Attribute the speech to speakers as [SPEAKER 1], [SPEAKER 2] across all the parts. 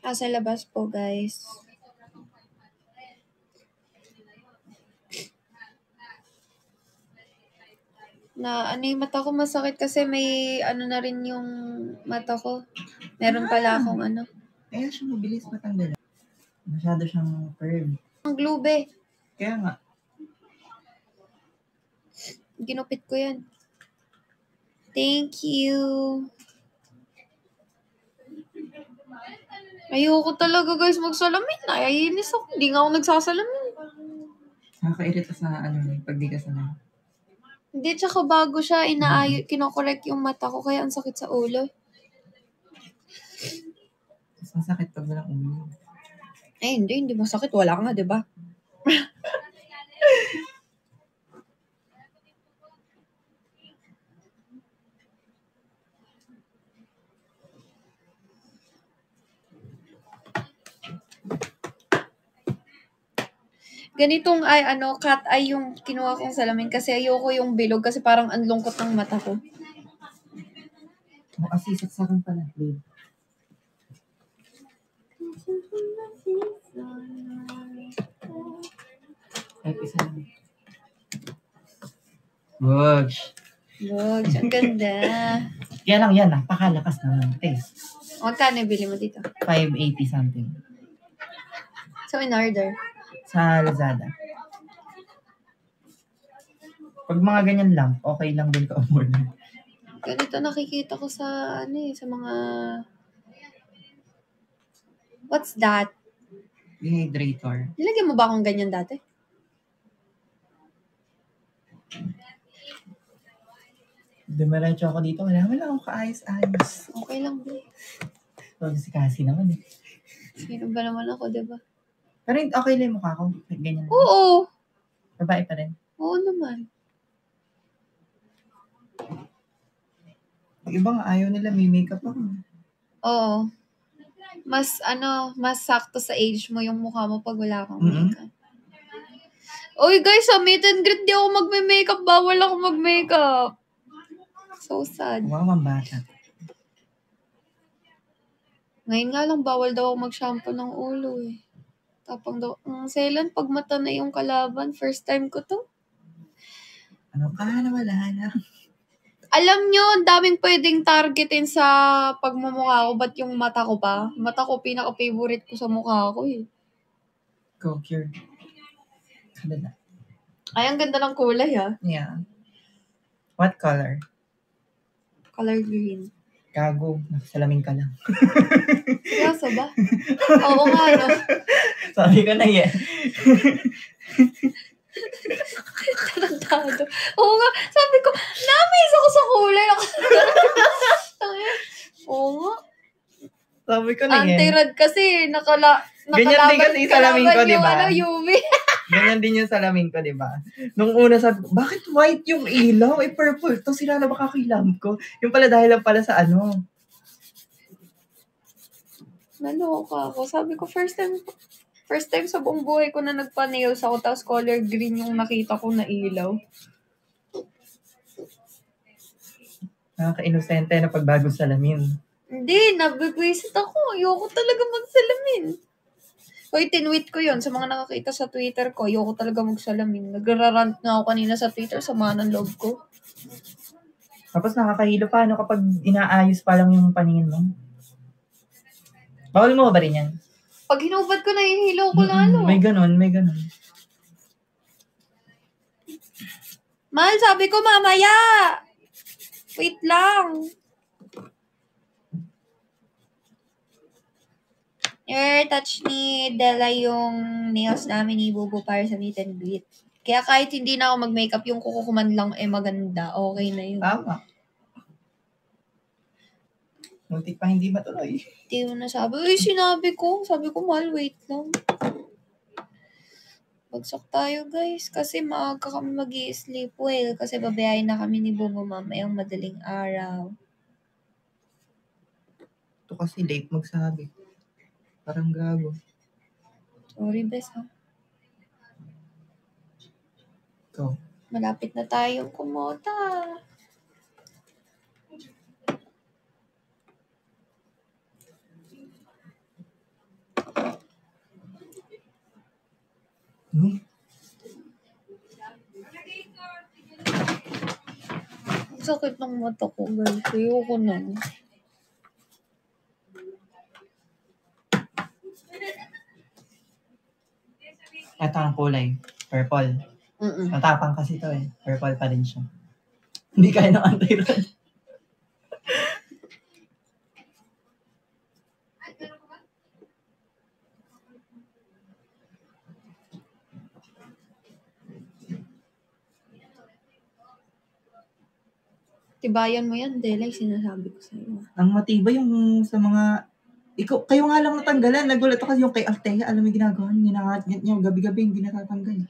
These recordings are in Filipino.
[SPEAKER 1] Sa labas po, guys. Ano yung mata ko masakit kasi may na rin yung mata ko. Meron pala akong
[SPEAKER 2] Kaya siya mabilis matanggal. Masyado siyang curve.
[SPEAKER 1] Ang glube.
[SPEAKER 2] Kaya nga.
[SPEAKER 1] Ginupit ko yan. Thank you. Ayoko talaga guys magsalamin. Naiinis ako. Hindi nga ako nagsasalamin.
[SPEAKER 2] Nakakairita sa pag di ka sanay.
[SPEAKER 1] Hindi, tsaka bago siya, kinokorek yung mata ko, kaya ang sakit sa ulo.
[SPEAKER 2] Mas masakit pag walang ulo.
[SPEAKER 1] Hindi masakit. Wala ka nga, diba? Ganitong cat eye yung kinuha kong salamin kasi ayoko yung bilog kasi parang ang lungkot ng mata ko.
[SPEAKER 2] Kasi saksakan pala, babe. Ay, isa lang. Bugs.
[SPEAKER 1] Ang ganda.
[SPEAKER 2] Kaya lang yan, napakalakas naman.
[SPEAKER 1] Magkano bili mo dito?
[SPEAKER 2] 580 something.
[SPEAKER 1] So, in order?
[SPEAKER 2] Sa Lazada. Pag mga ganyan lang, okay lang din ka umorder.
[SPEAKER 1] Ganito nakikita ko sa sa mga... What's that?
[SPEAKER 2] Dehydrator.
[SPEAKER 1] Nilagyan mo ba akong ganyan dati?
[SPEAKER 2] Dumiretso ako dito. Wala ako kaayos-ayos.
[SPEAKER 1] Okay lang, babe.
[SPEAKER 2] Si Cassie naman eh.
[SPEAKER 1] Sino ba naman ako, diba?
[SPEAKER 2] Pero okay lang yung mukha ko. Ganyan.
[SPEAKER 1] Oo.
[SPEAKER 2] Babae pa rin.
[SPEAKER 1] Oo naman.
[SPEAKER 2] Yung ibang ayaw nila may makeup ako.
[SPEAKER 1] Oo. Mas sakto sa age mo yung mukha mo pag wala kang makeup. Oy guys, sa meet and greet di ako magme-makeup. Bawal ako mag-makeup. So sad.
[SPEAKER 2] Wow, ang bata.
[SPEAKER 1] Ngayon nga lang, bawal daw ako mag-shampoo ng ulo eh. Tapang daw, Selan, pag mata na yung kalaban, first time ko to.
[SPEAKER 2] Ano ka na wala na?
[SPEAKER 1] Alam nyo, ang daming pwedeng targetin sa pagmumukha ko. Ba't yung mata ko pa? Mata ko, pinaka-favorite ko sa mukha ko eh.
[SPEAKER 2] Go cure. Kadala.
[SPEAKER 1] Ay, ang ganda ng kulay ha.
[SPEAKER 2] Yeah. What color?
[SPEAKER 1] Color green.
[SPEAKER 2] Gago, nakasalamin ka lang.
[SPEAKER 1] Seryoso ba? Oo nga, no?
[SPEAKER 2] Sabi ko na yan.
[SPEAKER 1] Tarantado. Oo nga, sabi ko, na-amaze ako sa kulay. Oo nga.
[SPEAKER 2] Sabi ko na yan.
[SPEAKER 1] Anti-red kasi,
[SPEAKER 2] ganyan din kasi yung salamin ko, di ba?
[SPEAKER 1] UV.
[SPEAKER 2] Ganyan din yung salamin ko, di ba? Nung una sabi ko, bakit white yung ilaw? Purple to. Sila na baka kilam ko. Yung pala dahil lang pala sa
[SPEAKER 1] Naloka ako. Sabi ko, first time sa buong buhay ko na nagpa-nails ako, tapos color green yung nakita ko na ilaw.
[SPEAKER 2] Nakaka-inosente na pagbago salamin.
[SPEAKER 1] Hindi, nabibwisit ako. Ayoko talaga magsalamin. Hoy, tinweet ko yon sa mga nakakita sa Twitter ko. Ayoko talaga magsalamin. Nagrarant na ako kanina sa Twitter, sama ng loob ko.
[SPEAKER 2] Tapos nakakahilo pa, kapag inaayos pa lang yung paningin mo? Bawal mo ba rin yan?
[SPEAKER 1] Pag hinubad ko, nahihilo ko lalo.
[SPEAKER 2] May ganun.
[SPEAKER 1] Mahal, sabi ko mamaya. Wait lang. Touch ni Della yung nails namin ni Bubu para sa meet and greet. Kaya kahit hindi na ako mag-makeup, yung kuko ko man lang maganda. Okay na yun.
[SPEAKER 2] Tama. Muntik pa hindi matuloy.
[SPEAKER 1] Hindi mo na sabi. Uy, sinabi ko. Sabi ko, mahal, wait lang. Bagsak tayo, guys. Kasi maaga kami mag-i-sleep well. Kasi babayahin na kami ni Bubu mamayang madaling araw.
[SPEAKER 2] Ito kasi late magsabi. Parang gago.
[SPEAKER 1] Sorry, best ha.
[SPEAKER 2] Go.
[SPEAKER 1] Malapit na tayong kumota. Ang sakit ng mata ko, guys. Ayoko na.
[SPEAKER 2] Ito ang kulay. Purple. Matapang kasi ito eh. Purple pa rin siya. Hindi kaya ng anti-rod.
[SPEAKER 1] Tibayan mo yan, Delay, sinasabi ko sa'yo.
[SPEAKER 2] Ang matibay yung sa mga... kayo nga lang natanggalan. Nagulat ako yung kay Althea. Alam mo yung ginagawa niya. Ginangat niya. Gabi-gabi hindi natatanggal.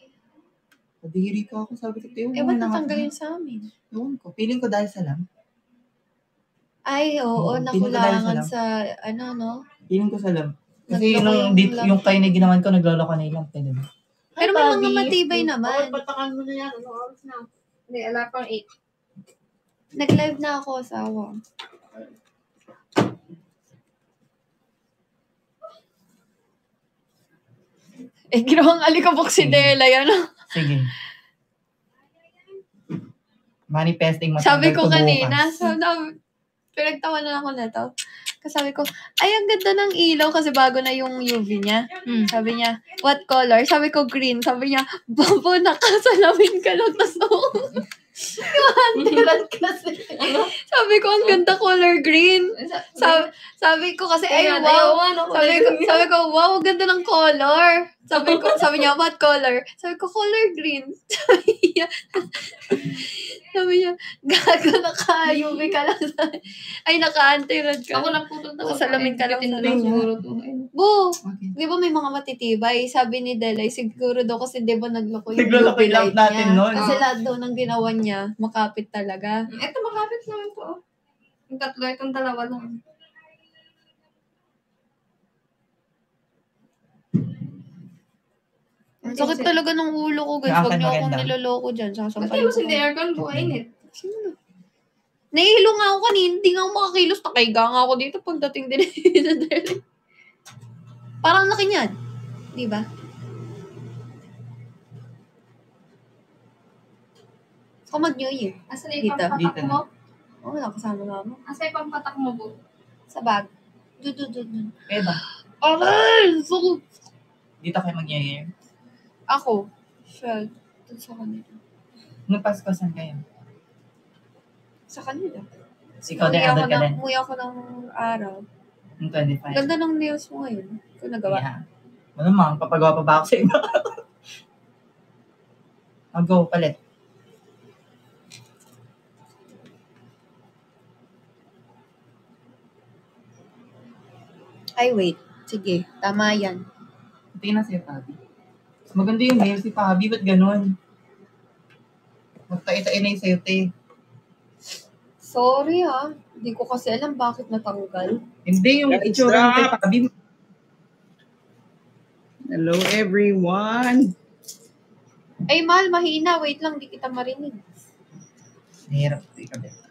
[SPEAKER 2] Padiri ko ako. Sabi ko, Teo.
[SPEAKER 1] Ba't natanggal yun sa amin?
[SPEAKER 2] Ewan ko. Feeling ko dahil sa lam.
[SPEAKER 1] Ay, oo. Nakulangan sa, no?
[SPEAKER 2] Feeling ko sa lam. Kasi yung kayo na ginawan ko, nagloloko na yung lamp. Diba?
[SPEAKER 1] Pero may mga matibay naman.
[SPEAKER 3] Patakan mo na yan. Ano oras na? Hindi, ala pang 8.
[SPEAKER 1] Nag-live na ako, asawa. Ginawang alikabok si Dela, ano?
[SPEAKER 2] Sige. Manifesting
[SPEAKER 1] Sabi ko kanina, pinagtawa na ako na to. Kasi sabi ko, ay, ang ganda ng ilaw kasi bago na yung UV niya. Sabi niya, what color? Sabi ko, green. Sabi niya, babo, nakasalamin ka lang. Tapos Iwantilan kasi. Sabi ko, ang ganda color green. Sabi ko kasi, ay wow. Sabi ko, wow, ganda ng color. Sabi niya, what color? Sabi ko, color green. Sabi niya, gago, naka-UV ka lang. Ay, naka-anti-rod ka.
[SPEAKER 3] Ako naputol na.
[SPEAKER 1] Salamin ka lang sa
[SPEAKER 3] siguro to.
[SPEAKER 1] Bo, di ba may mga matitibay? Sabi ni Delay, siguro daw kasi di ba nagloko yung
[SPEAKER 2] Nagloko
[SPEAKER 1] UV
[SPEAKER 2] yung lamp
[SPEAKER 1] light
[SPEAKER 2] natin
[SPEAKER 1] niya.
[SPEAKER 2] nun.
[SPEAKER 1] Kasi lahat daw ng ginawa niya, makapit talaga.
[SPEAKER 3] Ito, makapit naman po. Yung tatlo, itong dalawa lang.
[SPEAKER 1] Ang sakit talaga ng ulo ko, guys. Huwag niyo akong niloloko dyan.
[SPEAKER 3] Kasi mas hindi aircon po, init.
[SPEAKER 1] Sino? Nahihilo nga ako kanina. Hindi nga ako makakilos. Nakaiga nga ako dito pagdating din sa Delay. Parang laki niyan. Di ba? So, mag-New Year.
[SPEAKER 3] Asa na yung pampatak mo?
[SPEAKER 1] Oo, wala kasama nga mo.
[SPEAKER 3] Asa yung pampatak mo po?
[SPEAKER 1] Sa bag. Dun.
[SPEAKER 2] Eba.
[SPEAKER 1] Aray! So,
[SPEAKER 2] Dito kayo mag-New Year.
[SPEAKER 1] ako. Siya. Dun sa kanila.
[SPEAKER 2] Nung Pasko, saan kayo?
[SPEAKER 1] Sa kanila.
[SPEAKER 2] Ikaw din, abad ka din.
[SPEAKER 1] Umuwi ako ng araw.
[SPEAKER 2] Nung 25.
[SPEAKER 1] Ganda ng nails mo ngayon. Ikaw nagawa.
[SPEAKER 2] Yeah. Ano naman, papagawa pa ba ako sa iba? Go, palit.
[SPEAKER 1] Ay, wait. Sige, tama yan.
[SPEAKER 2] Tingnan na sa'yo, Pabi. Maganda yung nails si Pabi, ba't ganun? Magtai-tain na yung sa'yo, te.
[SPEAKER 1] Sorry Hindi ko kasi alam bakit natanggal.
[SPEAKER 2] Hindi, yung itsura ng kay Pabi.
[SPEAKER 4] Hello, everyone.
[SPEAKER 1] Ay, mahal, mahina. Wait lang, di kita marinig.
[SPEAKER 2] Mahirap.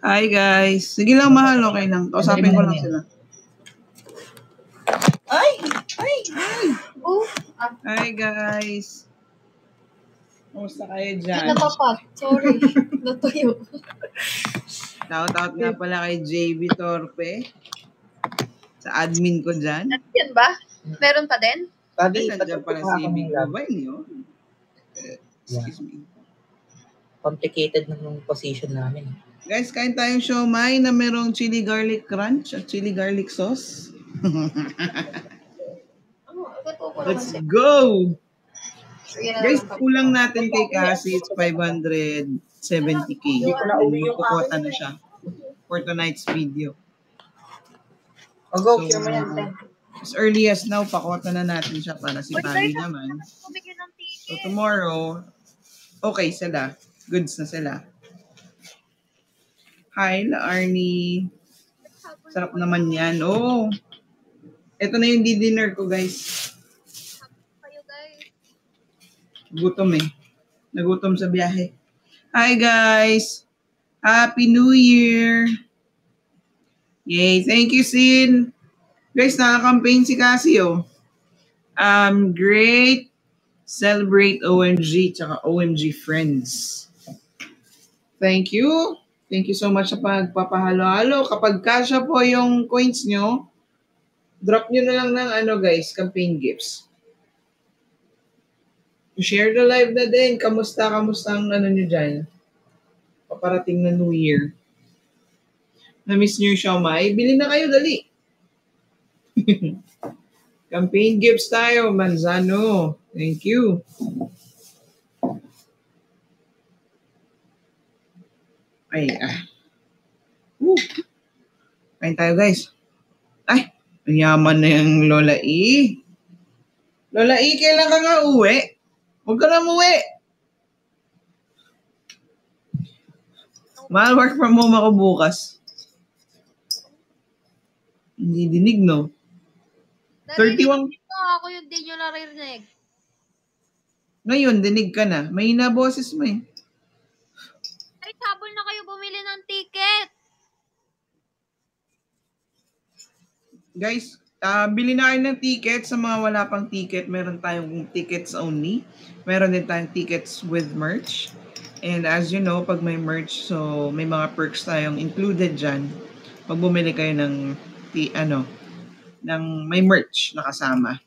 [SPEAKER 4] Hi, guys. Sige lang, mahal. Okay lang. Kausapin ko lang sila.
[SPEAKER 2] Ay!
[SPEAKER 1] Oh,
[SPEAKER 4] Hi, guys. Kumusta kayo
[SPEAKER 1] hindi
[SPEAKER 4] dyan?
[SPEAKER 1] natapat. Sorry. Natuyo.
[SPEAKER 4] Shout-out nga pala kay JB Torpe. Sa admin ko dyan.
[SPEAKER 1] Yan ba? Meron pa din?
[SPEAKER 2] Pabi,
[SPEAKER 4] Nandiyan pala si Big Babay niyo. Excuse me.
[SPEAKER 2] Complicated ng position namin.
[SPEAKER 4] Guys, kain tayong siomai na merong chili garlic crunch at chili garlic sauce. Let's go! Guys, kulang natin kay Cassie. It's 570k. Magkukota na siya for tonight's video.
[SPEAKER 2] Go,
[SPEAKER 4] So, as early as now, pakota na natin siya para si Pabi naman. So tomorrow, okay sila. Goods na sila. Hi, La Arnie. Sarap naman yan. Oh, ito na yung dinner ko, guys. Gutom eh. Nagutom sa biyahe. Hi guys! Happy New Year! Yay! Thank you, Sin! Guys, naka-campaign si Cassie, great! Celebrate OMG tsaka OMG Friends. Thank you. Thank you so much sa pagpapahalo-halo. Kapag kasya po yung coins nyo, drop nyo na lang ng guys, campaign gifts. Share the live na din. Kamusta ang nyo dyan? Paparating na New Year. Na-miss nyo yung siomai? Bili na kayo, dali. Campaign gifts tayo, Manzano. Thank you. Kain tayo, guys. Ay, ang yaman na yung Lola E. Lola E, kailan ka nga uwi? Huwag ka na umuwi. Mahal, work from home ako bukas. Hindi dinig, no? 31.
[SPEAKER 1] Ako yung di nyo naririnig.
[SPEAKER 4] Ngayon, dinig ka na. May boses mo eh.
[SPEAKER 1] Ay, sabol na kayo bumili ng ticket.
[SPEAKER 4] Guys, bili na kayo ng ticket. Sa mga wala pang ticket, meron tayong tickets only. Meron din tayong tickets with merch. And as you know, pag may merch, so may mga perks tayong included dyan. Pag bumili kayo ng may merch na kasama.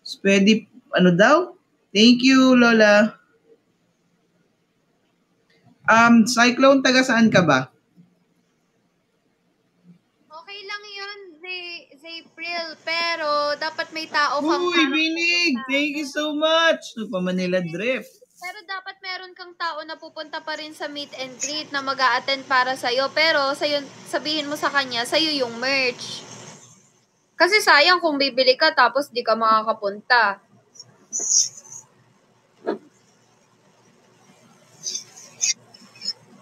[SPEAKER 4] So, pwede, daw? Thank you, Lola. Cyclone, taga saan ka ba?
[SPEAKER 1] Okay lang yun, April, pero dapat may tao kang
[SPEAKER 4] Uy, Binig! Thank you so much! Pa Manila Drift.
[SPEAKER 1] Pero dapat meron kang tao na pupunta pa rin sa meet and greet na mag-a-attend para sa'yo. Pero sabihin mo sa kanya, sa'yo yung merch. Kasi sayang kung bibili ka tapos di ka makakapunta.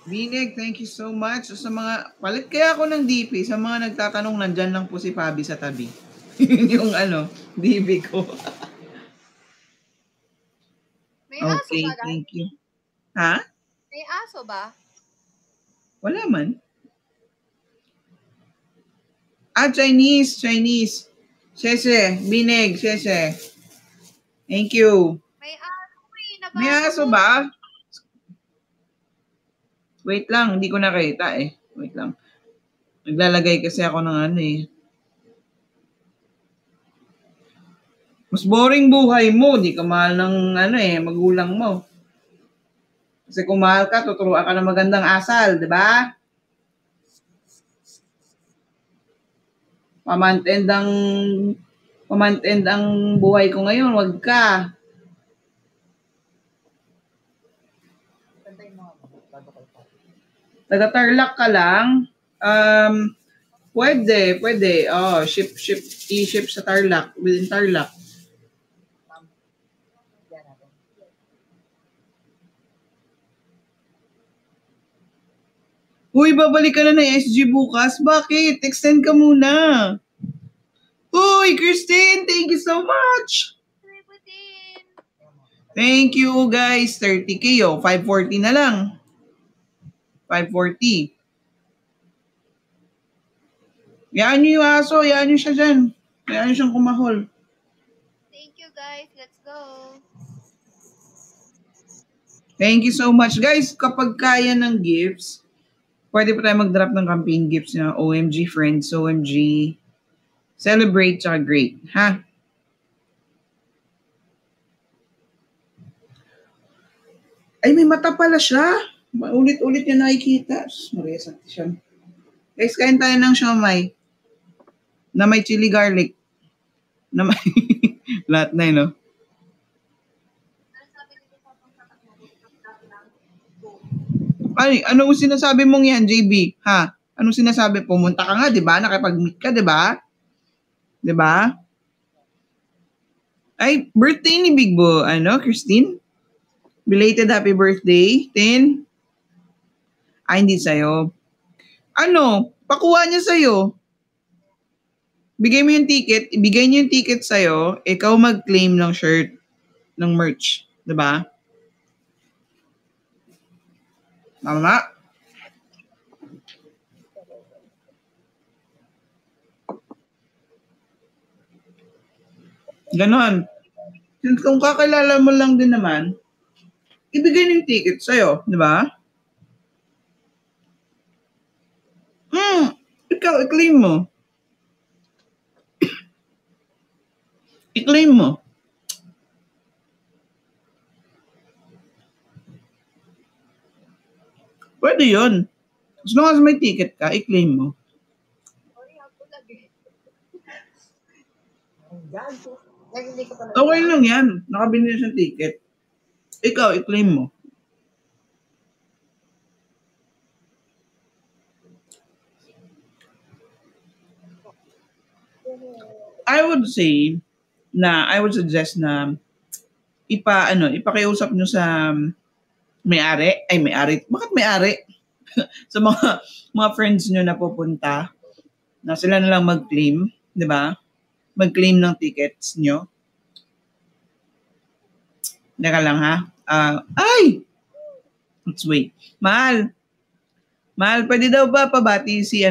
[SPEAKER 4] Binig, thank you so much. Sa mga, palit kaya ako ng DP, sa mga nagtatanong, nandyan lang po si Fabi sa tabi. Yung DP ko.
[SPEAKER 1] May aso
[SPEAKER 4] Okay,
[SPEAKER 1] ba?
[SPEAKER 4] thank you. Ha?
[SPEAKER 1] May aso ba?
[SPEAKER 4] Wala man. Chinese. Sheshe, Binig, Sheshe. Thank you.
[SPEAKER 1] May aso eh.
[SPEAKER 4] May aso ba? Wait lang, hindi ko nakita eh. Wait lang. Naglalagay kasi ako ng Mas boring buhay mo. Di ka mahal ng magulang mo. Kasi kung mahal ka, tuturuan ka ng magandang asal, di ba? Pamantend ang buhay ko ngayon, wag ka. Taga-Tarlac ka lang? Pwede. I-ship sa Tarlac, within Tarlac. Uy, babalik ka na ng SG bukas. Bakit? Extend ka muna. Uy, Christine, thank you so much. Thank you, guys. 30K, 540 na lang. 540. Yaan nyo yung aso. Yaan nyo siya dyan. Yaan nyo siyang kumahol.
[SPEAKER 1] Thank you, guys. Let's go.
[SPEAKER 4] Thank you so much. Guys, kapag kaya ng gifts, pwede pa tayo mag-drop ng campaign gifts na OMG Friends, OMG Celebrate, tsaka Great. Ha? Ay, may mata pala siya. Ulit-ulit niya nakikita. Maria Santi siya. Guys, kain tayo ng siomai na may chili garlic. Na may lahat na yun, no? Ay, anong sinasabi mong yan, JB? Ha? Anong sinasabi? Pumunta ka nga, di ba? Nakipag-meet ka, di ba? Di ba? Ay, birthday ni Big Bo, Christine? Belated happy birthday, Tin? Ay, hindi sa'yo. Pakuha niya sa'yo. Bigay mo yung ticket, ibigay niyo yung ticket sa'yo, ikaw mag-claim ng shirt, ng merch. Diba? Tama? Ganon. Since kung kakilala mo lang din naman, ibigay ng ticket sa'yo, di ba? Ikaw, i-claim mo. I-claim mo. Pwede yun. As long as may ticket ka, i-claim mo. Okay lang yan. Nakabili na siyang ticket. Ikaw, i-claim mo. I would suggest na ipakiusap nyo sa may-ari. Bakit may-ari? Sa mga friends nyo na pupunta, na sila na lang mag-claim, di ba? Mag-claim ng tickets nyo. Teka lang ha. Let's wait. Mahal, pwede daw ba pabati si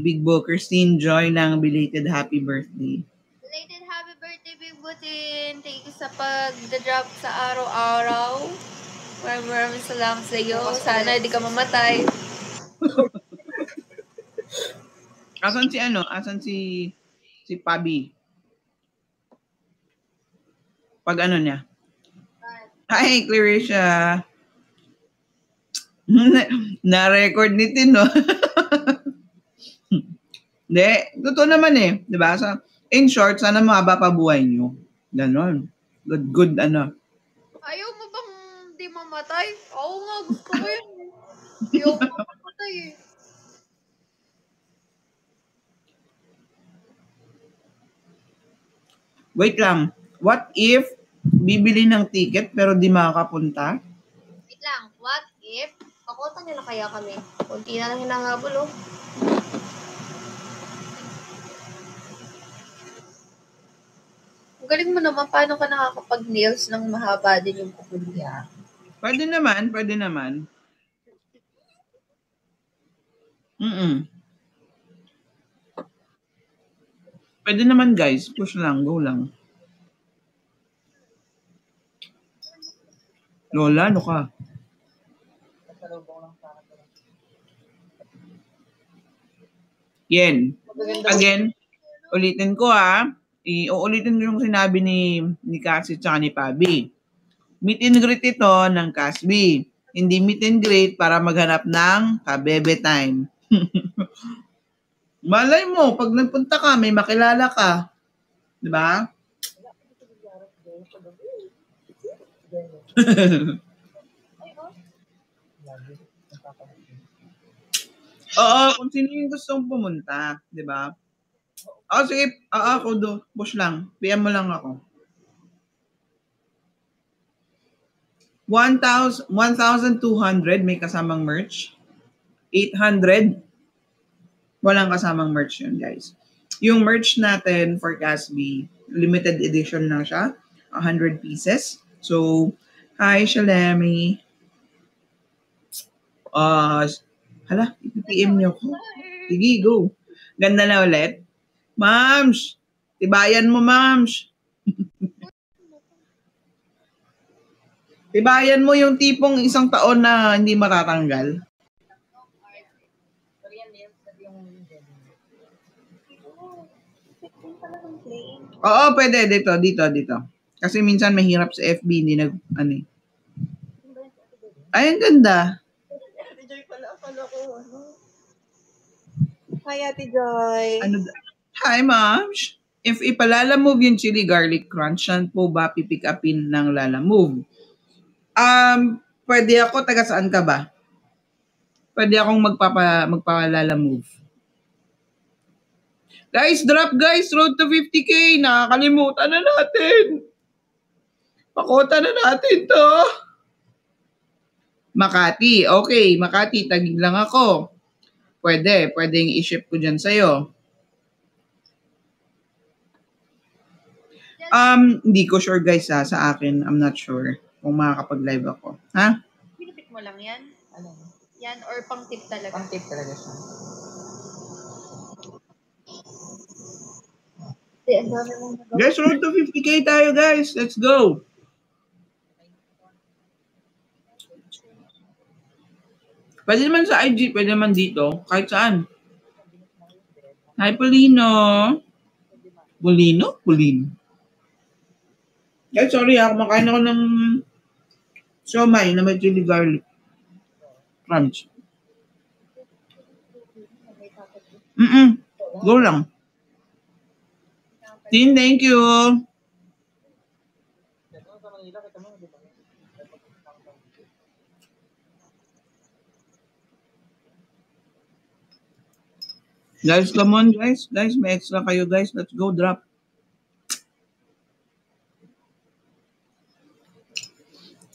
[SPEAKER 4] Big Bo Christine Joy ng belated happy birthday?
[SPEAKER 1] Belated happy birthday, Big Butin. Thank you sa pag-drop sa araw-araw. Maraming salamat sa iyo. Sana hindi ka mamatay.
[SPEAKER 4] Asan si Pabi? Pag ano niya? Hi, Clarissa. Na-record ni Tin, no? Hindi. Totoo naman eh. Diba? In short, sana mahaba pa buhay nyo. Ganon. Good,
[SPEAKER 1] Ayaw mo bang di mamatay? Oo nga, gusto ko yun. Ayaw mo mamatay eh.
[SPEAKER 4] Wait lang. What if bibili ng ticket pero di makakapunta?
[SPEAKER 1] Wait lang. What if? Pakota nila kaya kami. Kunti na lang hinangabol, oh. Ang galing mo naman. Paano ka nakakapag-nails ng mahaba din yung kukulya?
[SPEAKER 4] Pwede naman. Pwede naman guys. Push lang. Go lang. Lola, ano ka? Yen. Again, ulitin ko ha. Uulitin ko yung sinabi ni Cassie at ni Pabi. Meet and greet ito ng Casby. Hindi meet and greet para maghanap ng kabebe time. Malay mo, pag nagpunta ka, may makilala ka. Diba? Oo, kung sino yung gustong pumunta. Diba? Sige. Ako do. Push lang. PM mo lang ako. 1,200 may kasamang merch. 800 walang kasamang merch yun, guys. Yung merch natin for Casby, limited edition lang siya. 100 pieces. So, hi, Shalemi. I-PM niyo ko. Sige, go. Ganda na ulit. Mams! Tibayan mo, Mams! Tibayan mo yung tipong isang taon na hindi matatanggal. Oo, pwede. Dito. Kasi minsan mahirap sa FB, hindi Ay, ang ganda.
[SPEAKER 2] Ate Joy pala, akala ko, Hi, Ate Joy.
[SPEAKER 4] Hi, Moms. If ipalalamove yung chili garlic crunch, saan po ba pipick upin ng lalamove? Pwede ako, taga saan ka ba? Pwede akong magpalalamove. Guys, drop guys, road to 50K. Nakakalimutan na natin. Pakota na natin to. Makati. Okay, Makati, tagig lang ako. Pwedeng i-ship ko dyan sa'yo. Hindi ko sure guys sa akin. I'm not sure kung makakapag-live ako. Ha?
[SPEAKER 1] Pinipit mo lang yan?
[SPEAKER 2] Ano?
[SPEAKER 1] Yan, or pang tip talaga.
[SPEAKER 2] Pang tip talaga siya.
[SPEAKER 4] Guys, road to 50K tayo, guys. Let's go. Pwede naman sa IG, pwede naman dito. Kahit saan. Hi, Polino. Polino? Guys, sorry ha. Kumakain ako ng siomay na may chili garlic. Crunch. Go lang. Tin, thank you. Guys, come on, guys. Guys, may extra kayo, guys. Let's go, drop.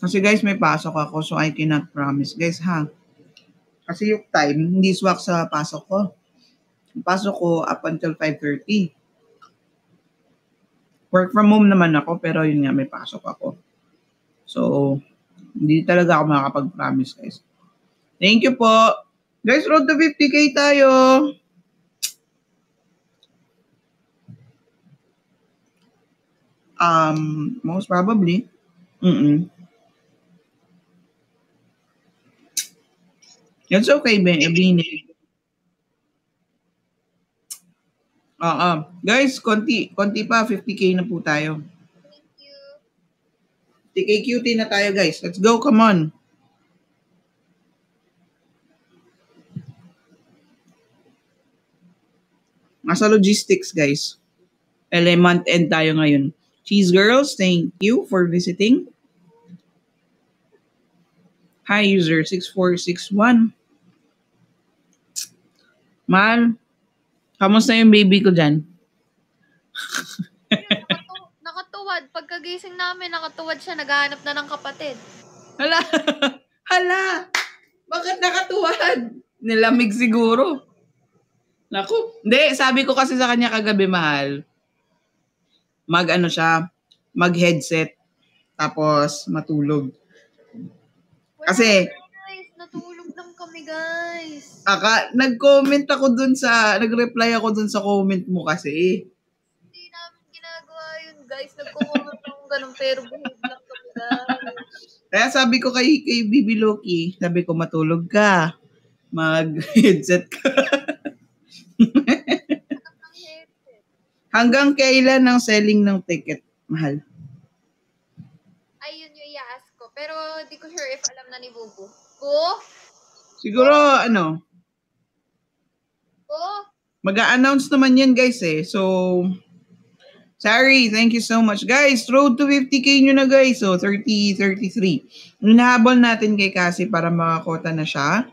[SPEAKER 4] Kasi guys, may pasok ako, so I cannot promise. Guys, ha? Kasi yung time, hindi swak sa pasok ko. Yung pasok ko up until 5:30. Work from home naman ako, pero yun nga, may pasok ako. So, hindi talaga ako makakapag-promise, guys. Thank you po. Guys, road to 50K tayo. Most probably. It's okay, Bini. Guys, konti pa, 50K na po tayo.
[SPEAKER 1] Thank you.
[SPEAKER 4] 50K cutie na tayo, guys. Let's go, come on. Nasa logistics, guys. LA month end tayo ngayon. Cheese girls, thank you for visiting. Hi, user 6461. Mal, kamusta yung baby ko dyan?
[SPEAKER 1] Nakatuwad. Pagkagising namin, nakatuwad siya. Naghahanap na ng kapatid.
[SPEAKER 4] Hala! Hala! Bakit nakatuwad? Nilamig siguro. Naku. Hindi, sabi ko kasi sa kanya kagabi, mahal. Mag-headset. Tapos matulog. Kasi,
[SPEAKER 1] guys, natulog lang kami, guys.
[SPEAKER 4] nag-reply ako dun sa comment mo kasi.
[SPEAKER 1] Hindi namin ginagawa yun, guys. Nagkukumot akong ganun, pero buhig lang kami, guys.
[SPEAKER 4] Kaya sabi ko kay Bibi Loki, sabi ko matulog ka. Mag-headset ka. Hanggang kailan ang selling ng ticket, mahal?
[SPEAKER 1] Ayun yung i-ask ko. Pero di ko sure if alam na ni Bubu. Bu?
[SPEAKER 4] Siguro,
[SPEAKER 1] Bu?
[SPEAKER 4] mag-a-announce naman yan, guys, eh. So, sorry, thank you so much. Guys, road to 50K nyo na, guys. So, 33. Hinahabol natin kay Cassie para makakota na siya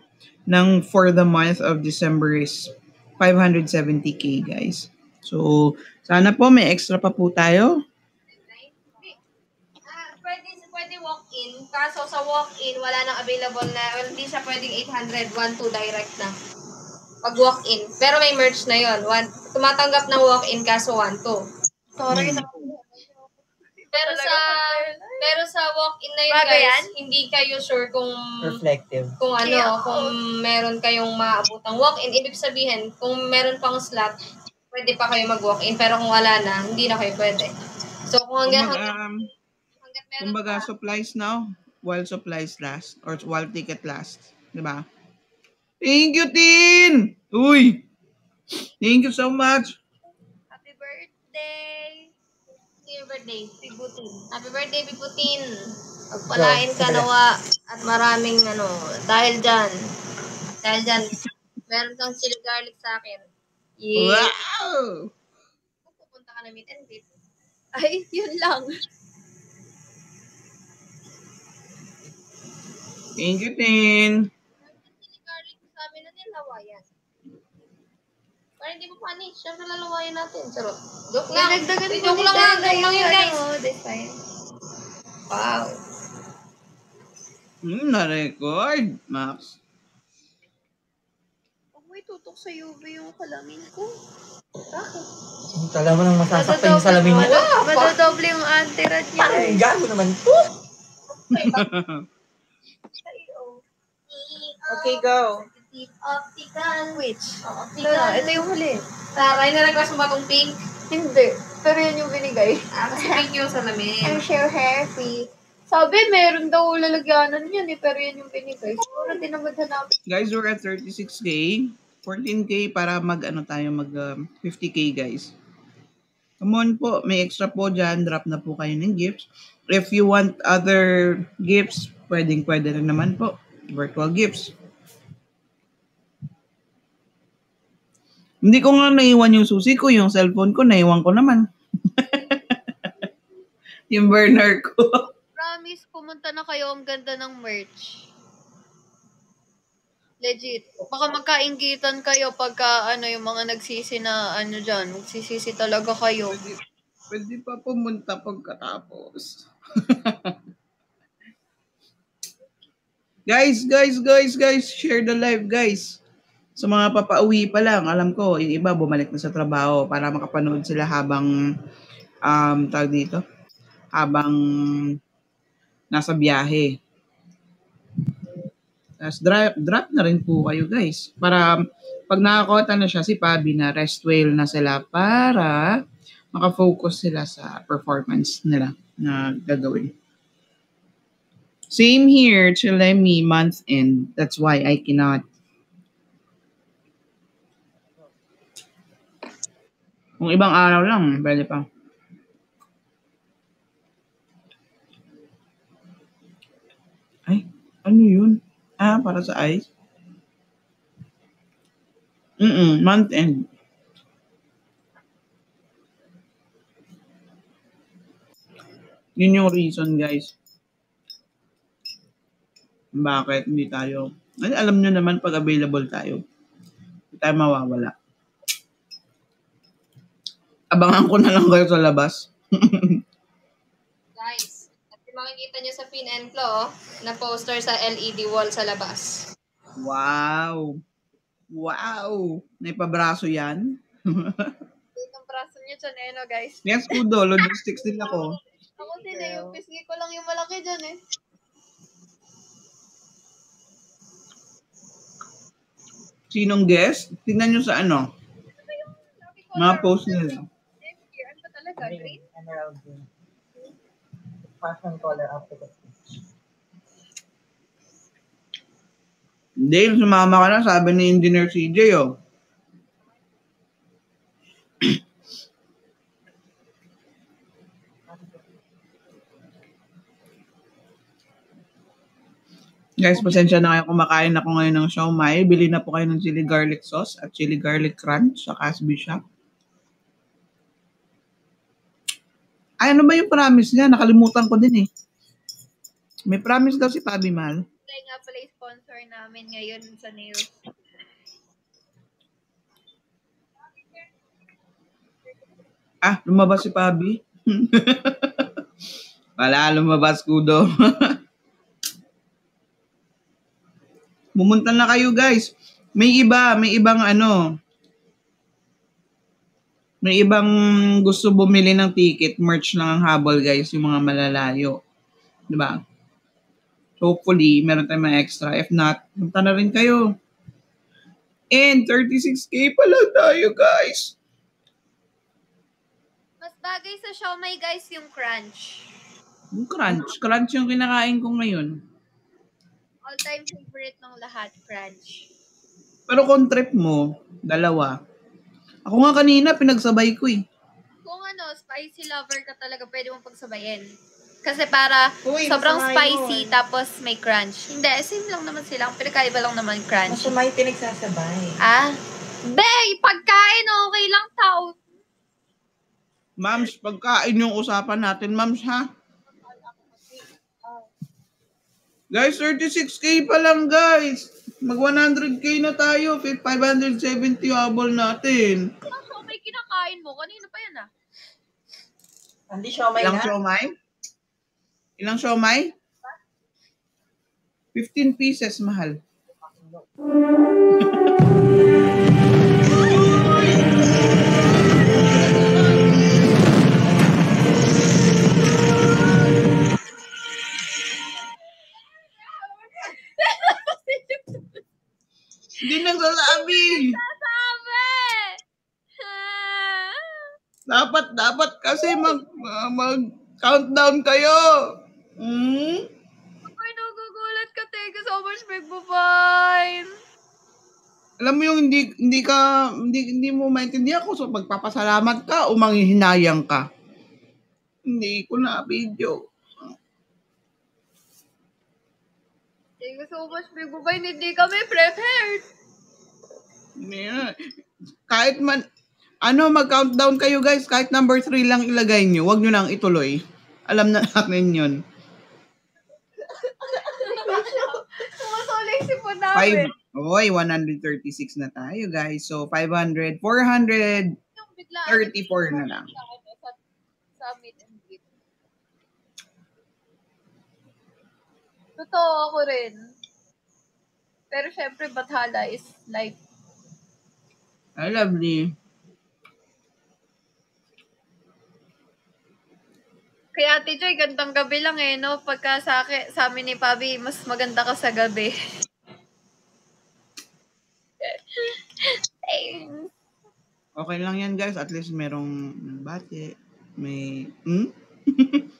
[SPEAKER 4] ng for the month of December is 570K, guys. So, sana po may extra pa po tayo.
[SPEAKER 3] Pwede walk-in. Kaso sa walk-in, wala nang available na. Hindi siya pwedeng 800, 1-2 direct na. Pag walk-in. Pero may merch na yon. Tumatanggap ng walk-in kaso 1-2. Sorry. Pero sa walk-in na yun, guys, hindi kayo sure kung
[SPEAKER 2] Reflective.
[SPEAKER 3] kung meron kayong maaabutang walk-in. Ibig sabihin, kung meron pang slot, pwede pa kayo mag-walk-in. Pero kung wala na, hindi na kayo pwede. So, kung hanggang meron
[SPEAKER 4] Kumbaga,
[SPEAKER 3] pa,
[SPEAKER 4] supplies now while supplies last or while ticket lasts. Diba? Thank you, Tin! Uy! Thank you so much.
[SPEAKER 1] Happy birthday!
[SPEAKER 3] happy birthday, Bibutin. Happy birthday, Bibutin. Pagpalain ka nawa at maraming dahil dyan, meron kang chili garlic sa akin. Yeah.
[SPEAKER 4] Wow!
[SPEAKER 3] Pupunta ka na meet and greet.
[SPEAKER 1] Ay, yun lang.
[SPEAKER 4] Thank you, Tin.
[SPEAKER 3] Chili garlic sa amin na din, Hawaiian. Para hindi mo panis, syempre lalawayan natin. Sarap. Joke lang. Joke lang yun, guys.
[SPEAKER 1] Design.
[SPEAKER 3] Wow.
[SPEAKER 4] Na-record, Max.
[SPEAKER 1] Huwag mo itutok sa UV yung kalamin ko.
[SPEAKER 3] Bakit?
[SPEAKER 2] Kala mo nang masasaktan yung salamin niya.
[SPEAKER 1] Madadoble yung anti-rad niya.
[SPEAKER 2] Ay, gago naman po. Okay, go.
[SPEAKER 3] Optical.
[SPEAKER 1] Which?
[SPEAKER 3] Optical.
[SPEAKER 1] Ito yung huli.
[SPEAKER 3] Taray na request mo ba itong pink?
[SPEAKER 1] Hindi. Pero yan yung binigay.
[SPEAKER 3] Kasi pink yung salamin.
[SPEAKER 1] I'm sure happy. Sabi, meron daw lalagyanan yan eh, pero yan yung binigay. Siguro din naman hanapin.
[SPEAKER 4] Guys, we're at 36K. 14K para mag 50K guys. Come on po, may extra po dyan. Drop na po kayo ng gifts. If you want other gifts, pwede rin naman po. Virtual gifts. Hindi ko nga naiwan yung susi ko, yung cellphone ko, naiwan ko naman. Yung burner ko.
[SPEAKER 1] Promise, pumunta na kayo. Ang ganda ng merch. Legit. Baka magkainggitan kayo pagka yung mga nagsisi na dyan. Magsisisi talaga kayo.
[SPEAKER 4] Pwede pa pumunta pagkatapos. Guys, share the live, guys. Sa mga papauwi pa lang, alam ko, yung iba bumalik na sa trabaho para makapanood sila habang, habang nasa biyahe. Tapos drop na rin po kayo, guys. Para pag nakakota na siya, si Pabi na rest well na sila para makafocus sila sa performance nila na gagawin. Same here, Chilemi, month end. That's why I cannot. Kung ibang araw lang, pwede pa. Ay, ano yun? Para sa eyes? Month end. Yun yung reason, guys. Bakit hindi tayo? Alam nyo naman pag available tayo. Hindi tayo mawawala. Abangan ko na lang kayo sa labas.
[SPEAKER 3] Guys, at makikita nyo sa pin and flow, na poster sa LED wall sa labas.
[SPEAKER 4] Wow! Naipabraso yan?
[SPEAKER 1] Itong braso niyo dyan guys.
[SPEAKER 4] Yes, kudo. Logistics din ako.
[SPEAKER 1] Ako din yung pisngi ko lang yung malaki dyan
[SPEAKER 4] Sinong guest? Tingnan nyo sa mga post nila.
[SPEAKER 1] Ano ba talaga? Green?
[SPEAKER 2] Emerald green. Fashion color after the speech.
[SPEAKER 4] Dale, sumama ka na, sabi ni Engineer CJ, oh. Guys, pasensya na kayo, kumakain ako ngayon ng siomai. Bili na po kayo ng chili garlic sauce at chili garlic crunch sa Casby Shop. Ay, ano ba yung promise niya? Nakalimutan ko din eh. May promise daw si Pabi Mal.
[SPEAKER 1] Ito nga pala yung sponsor namin ngayon sa nails.
[SPEAKER 4] Lumabas si Pabi. Wala, lumabas kudo. Pumunta na kayo, guys. May ibang gusto bumili ng ticket, merch lang ang habol, guys, yung mga malalayo. 'Di ba? So hopefully, meron tayong mga extra. If not, punta na rin kayo. And 36K pa lang tayo, guys.
[SPEAKER 1] Mas bagay sa siomai, guys, yung crunch.
[SPEAKER 4] Yung crunch yung kinakain ko ngayon.
[SPEAKER 1] All-time favorite ng lahat, crunch.
[SPEAKER 4] Pero kung trip mo, dalawa. Ako nga kanina, pinagsabay ko eh.
[SPEAKER 1] Kung spicy lover ka talaga, pwede mong pagsabayin. Kasi para sobrang spicy, tapos may crunch. Hindi, same lang naman sila. Ang pinakaiba lang naman crunch.
[SPEAKER 2] Masama yung pinagsasabay.
[SPEAKER 1] Pagkain, okay lang tao.
[SPEAKER 4] Mams, pagkain yung usapan natin, Mams, ha? Guys, 36K pa lang, guys. Mag 100K na tayo. 570 habol natin.
[SPEAKER 1] Ilang siomai kinakain mo? Kanina pa yan
[SPEAKER 2] Hindi siomai
[SPEAKER 4] Ilang
[SPEAKER 2] na.
[SPEAKER 4] siomai? Ilang siomai? 15 pieces, mahal. Dapat kasi mag-countdown kayo.
[SPEAKER 1] Ay, nagugulat ka. Thank you so much, Big Bubay.
[SPEAKER 4] Alam mo yung hindi mo maintindihan kung so magpapasalamat ka o manghihinayang ka. Hindi ko na video.
[SPEAKER 1] Thank you so much, Big Bubay. Hindi kami prepared.
[SPEAKER 4] Yeah. Kahit man, mag-countdown kayo guys, kahit number 3 lang ilagay nyo, wag nyo nang ituloy. Alam na natin yun.
[SPEAKER 1] Sumasoli si po namin.
[SPEAKER 4] 136 na tayo guys. So, 500, 434 na lang.
[SPEAKER 1] Sa meet and greet. Totoo ako rin. Pero syempre, Bathala is like,
[SPEAKER 4] Lovely.
[SPEAKER 1] kaya Ate Joy, gandang gabi lang no? Pagka sa amin ni Pabi, mas maganda ka sa gabi.
[SPEAKER 4] Okay lang yan guys. At least merong bate. May,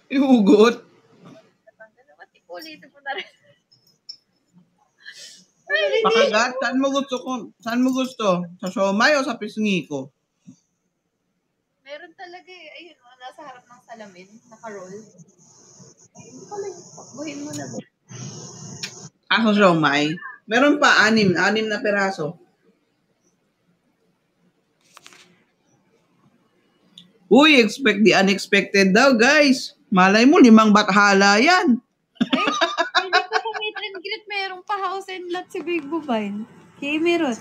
[SPEAKER 4] ihugot.
[SPEAKER 1] Ulitin mo na rin.
[SPEAKER 4] Pakagat, saan mo gusto? Sa siomay o sa pisngi ko?
[SPEAKER 1] Meron talaga ayun, nasa harap ng salamin, naka-roll. Ayun pala yung pakbuhin mo na doon.
[SPEAKER 4] Sa siomay? Meron pa, 6 na peraso. Uy, expect the unexpected daw, guys. Malay mo, 5 Bathala yan.
[SPEAKER 1] Ay, hindi pa sa meet and greet, merong pa house and lot si Big Bubay. Kaya meron.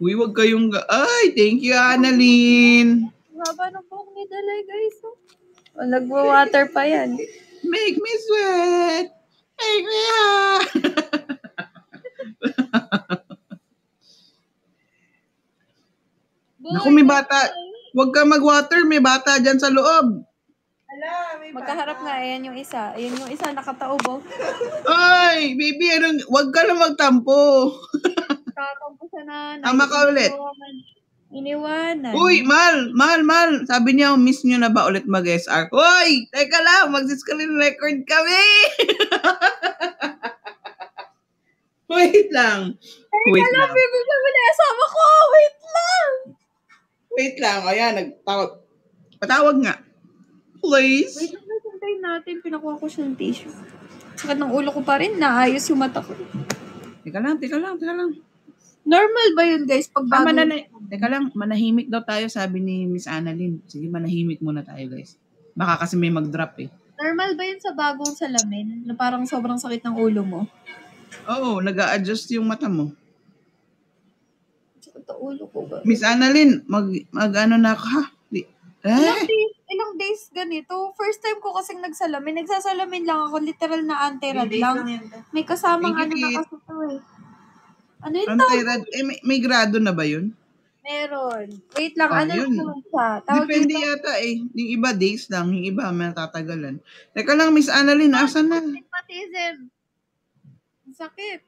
[SPEAKER 4] Uy, wag kayong... Ay, thank you, Annalyn.
[SPEAKER 1] Haba ng buhok ni Dalay, guys. Nagwa-water pa yan.
[SPEAKER 4] Make me sweat. Make me hot. Naku, may bata. Huwag ka mag-water. May bata dyan sa loob.
[SPEAKER 1] Magkaharap nga, ayan yung isa. Ayan yung isa, nakataob.
[SPEAKER 4] Ay, baby, huwag ka na magtampo.
[SPEAKER 1] Kakampo sa nanay.
[SPEAKER 4] Tama ka ulit.
[SPEAKER 1] Iniwanan.
[SPEAKER 4] Uy, Mal. Sabi niya, miss nyo na ba ulit mag-SR? Uy, teka lang, mag-screen record kami. Wait lang.
[SPEAKER 1] Wait lang. Baby, sabi na asama ko.
[SPEAKER 4] Wait lang. Ayan, nagtawag. Patawag nga. Please.
[SPEAKER 1] Wait lang, nasuntayin natin. Pinakuha ko siya ng tissue. Sakit ng ulo ko pa rin. Naayos yung mata ko.
[SPEAKER 4] Teka lang.
[SPEAKER 1] Normal ba yun, guys? Pag bago...
[SPEAKER 4] Teka lang, manahimik daw tayo, sabi ni Miss Annalyn. Sige, manahimik muna tayo, guys. Baka kasi may mag-drop eh.
[SPEAKER 1] Normal ba yun sa bagong salamin? Na parang sobrang sakit ng ulo mo?
[SPEAKER 4] Oo, nag-a-adjust yung mata mo.
[SPEAKER 1] Sakit ng ulo ko ba?
[SPEAKER 4] Miss Annalyn, mag-ano na ako, ha?
[SPEAKER 1] Ilang days ganito. First time ko kasing nagsalamin. Nagsasalamin lang ako. Literal na anti-rad lang. May kasamang
[SPEAKER 4] Thank you,
[SPEAKER 1] na kasi ito eh. Ano yun
[SPEAKER 4] Anti-rad, may grado na ba yun?
[SPEAKER 1] Meron. Wait lang,
[SPEAKER 4] Yun.
[SPEAKER 1] naman siya?
[SPEAKER 4] Depende yata eh. Yung iba days lang, yung iba may natatagalan. Teka lang, Miss Annalyn, asan na?
[SPEAKER 1] Rheumatism. Sakit.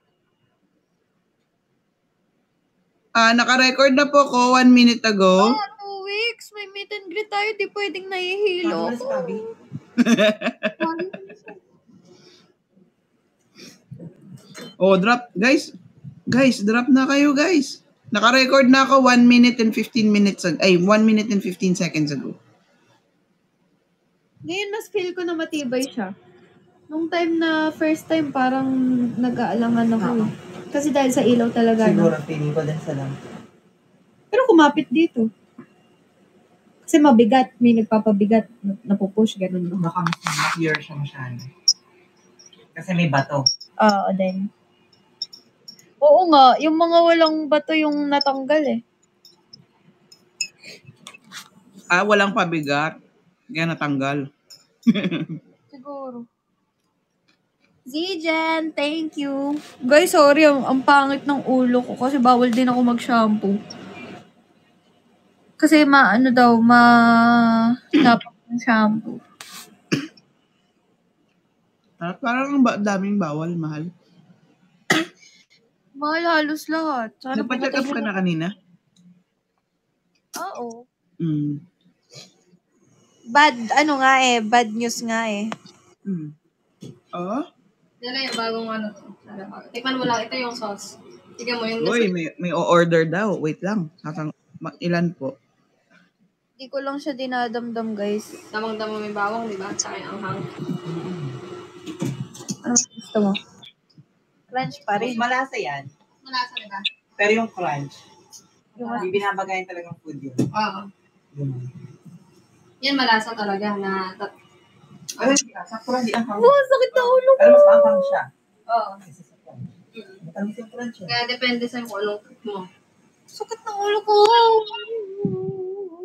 [SPEAKER 4] Naka-record na po ko 1 minute ago.
[SPEAKER 1] 2 weeks. May meet and greet tayo. Di pwedeng nahihilo ko.
[SPEAKER 4] Drop. Guys, drop na kayo, guys. Naka-record na ako 1 minute and 15 minutes ago. 1 minute and 15 seconds ago.
[SPEAKER 1] Ngayon, mas feel ko na matibay siya. Nung time na first time, parang nag-aalangan ako. Kasi dahil sa ilaw talaga.
[SPEAKER 2] Siguro, feeling ko din sa lang.
[SPEAKER 1] Pero kumapit dito. Kasi mabigat. May nagpapabigat. Napupush, ganun. No?
[SPEAKER 2] Baka mas pure siya masyado. Kasi may bato.
[SPEAKER 1] Oo, din. Oo nga, yung mga walang bato yung natanggal eh.
[SPEAKER 4] Walang pabigat. Kaya natanggal.
[SPEAKER 1] Siguro. Zijan, thank you. Guys, sorry, ang pangit ng ulo ko kasi bawal din ako mag-shampoo. Kasi dapat ng shampoo.
[SPEAKER 4] Parang daming bawal, mahal.
[SPEAKER 1] Mahal halos lahat.
[SPEAKER 4] Nagpa-check up ka na kanina?
[SPEAKER 1] Oo.
[SPEAKER 4] Mm.
[SPEAKER 1] Bad news nga eh.
[SPEAKER 4] Mm. Oh?
[SPEAKER 3] Yan na yung bagong ano to. Tikman mo lang, ito yung sauce. Tignan mo yung
[SPEAKER 4] Uy, may order daw. Wait lang. Ilan po?
[SPEAKER 1] Hindi ko lang siya dinadamdam, guys.
[SPEAKER 3] damang-damo may bawang, di ba? Tsaka yung anghang.
[SPEAKER 1] Ano gusto mo? Crunch pa rin.
[SPEAKER 2] Mas malasa yan.
[SPEAKER 3] Malasa, di ba?
[SPEAKER 2] Pero yung crunch,
[SPEAKER 1] Yung
[SPEAKER 2] hindi binabagayan talagang food yun.
[SPEAKER 3] Oo. Yan malasa talaga na...
[SPEAKER 2] Ay, sakto lang, di ang hanggang.
[SPEAKER 1] oh, sakit na ulo ko.
[SPEAKER 2] Pero mas maanghang siya.
[SPEAKER 3] Oo.
[SPEAKER 2] Kaysa sa crunch. Matamis yung crunch eh.
[SPEAKER 3] Kaya depende sa kung anong cook mo.
[SPEAKER 1] Sakit na ulo ko.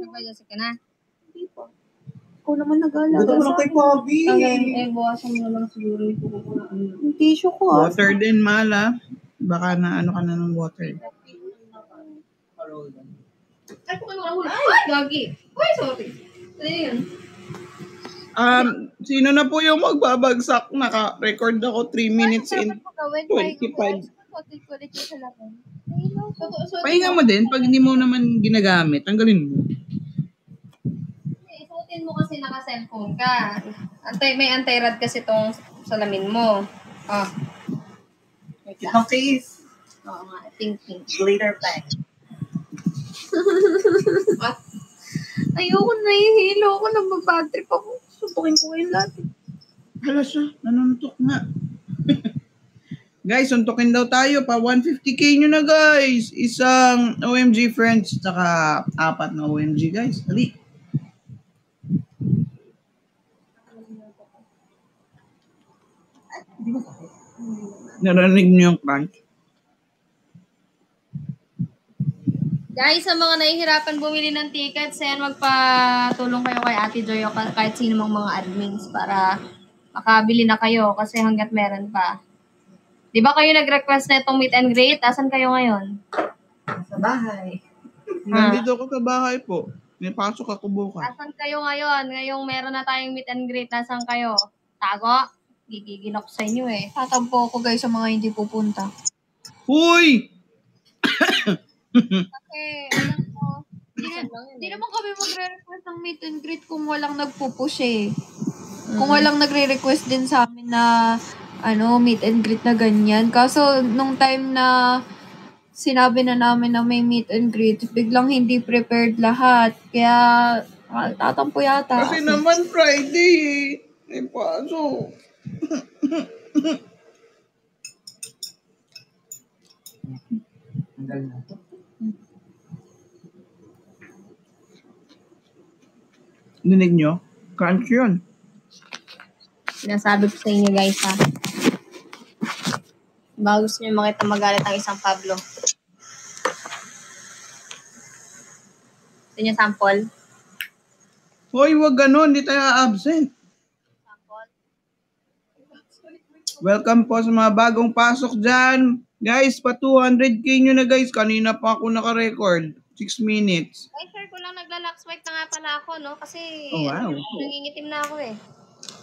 [SPEAKER 3] Nagbayas ka na?
[SPEAKER 1] Hindi pa. Ikaw naman nag-alaga
[SPEAKER 2] Gusto mo lang
[SPEAKER 1] sa
[SPEAKER 2] kay
[SPEAKER 1] akin.
[SPEAKER 2] Bobby.
[SPEAKER 3] Buwasan mo na lang siguro yung kukuha.
[SPEAKER 1] Yung tissue ko ah.
[SPEAKER 4] Water din, Mala. Baka na ano ka na ng water.
[SPEAKER 3] Ay, kung ano ka huli. Ay, gagi. Uy, sorry. Ano yun?
[SPEAKER 4] Sino na po yung magbabagsak? Naka-record ako 3 minutes in 25. Pahinga mo din pag hindi mo naman ginagamit. Tanggalin mo.
[SPEAKER 3] Isuotin mo kasi naka-cellphone ka. May anti-rad kasi tong salamin mo. Ah.
[SPEAKER 2] Itong case.
[SPEAKER 3] Oo nga, think.
[SPEAKER 2] Glitter pen.
[SPEAKER 3] What?
[SPEAKER 1] Ayoko na hihilo ako na mag-bad trip ako. Subukin ko kayo lahat.
[SPEAKER 4] Hala siya. Nanuntok nga. Guys, suntukin daw tayo. Pa 150k nyo na guys. Isang OMG friends. Tsaka 4 na OMG guys. Dali. Narinig nyo yung crunch?
[SPEAKER 3] Guys, sa mga nahihirapan bumili ng tickets, ayan, magpatulong kayo kay Ate Joy o kahit sino mang mga admins para makabili na kayo kasi hanggat meron pa. Di ba kayo nag-request na itong meet and greet? Asan kayo ngayon?
[SPEAKER 2] Sa bahay.
[SPEAKER 4] Nandito ako sa bahay po. May pasok ako bukas.
[SPEAKER 3] Asan kayo ngayon? Ngayong meron na tayong meet and greet, asan kayo? Tago? Gigigil ako sa inyo eh.
[SPEAKER 1] Tatampo ako guys sa mga hindi pupunta.
[SPEAKER 4] Huy!
[SPEAKER 1] Kasi, alam ko, di naman kami magre-request ng meet and greet kung walang nagpupush eh. Kung walang nagre-request din sa amin na meet and greet na ganyan. Kaso, nung time na sinabi na namin na may meet and greet, biglang hindi prepared lahat. Kaya, tatampo yata.
[SPEAKER 4] Kasi naman Friday eh. May pasok.
[SPEAKER 2] Tanggal na.
[SPEAKER 4] Dinig nyo? Crunch yun.
[SPEAKER 3] Sinasabi ko sa inyo guys ha. Baka gusto nyo makita magalit ang isang Pablo. Gusto nyo sample?
[SPEAKER 4] Hoy, wag ganun. Hindi tayo absent.
[SPEAKER 3] Sample?
[SPEAKER 4] Welcome po sa mga bagong pasok dyan. Guys, pa 200k nyo na guys. Kanina pa ako naka-record. 6 minutes.
[SPEAKER 3] Ay, sir, ko lang nagla-lax white na nga pala ako, no? Kasi,
[SPEAKER 4] Oh, wow.
[SPEAKER 3] nangingitim na ako eh.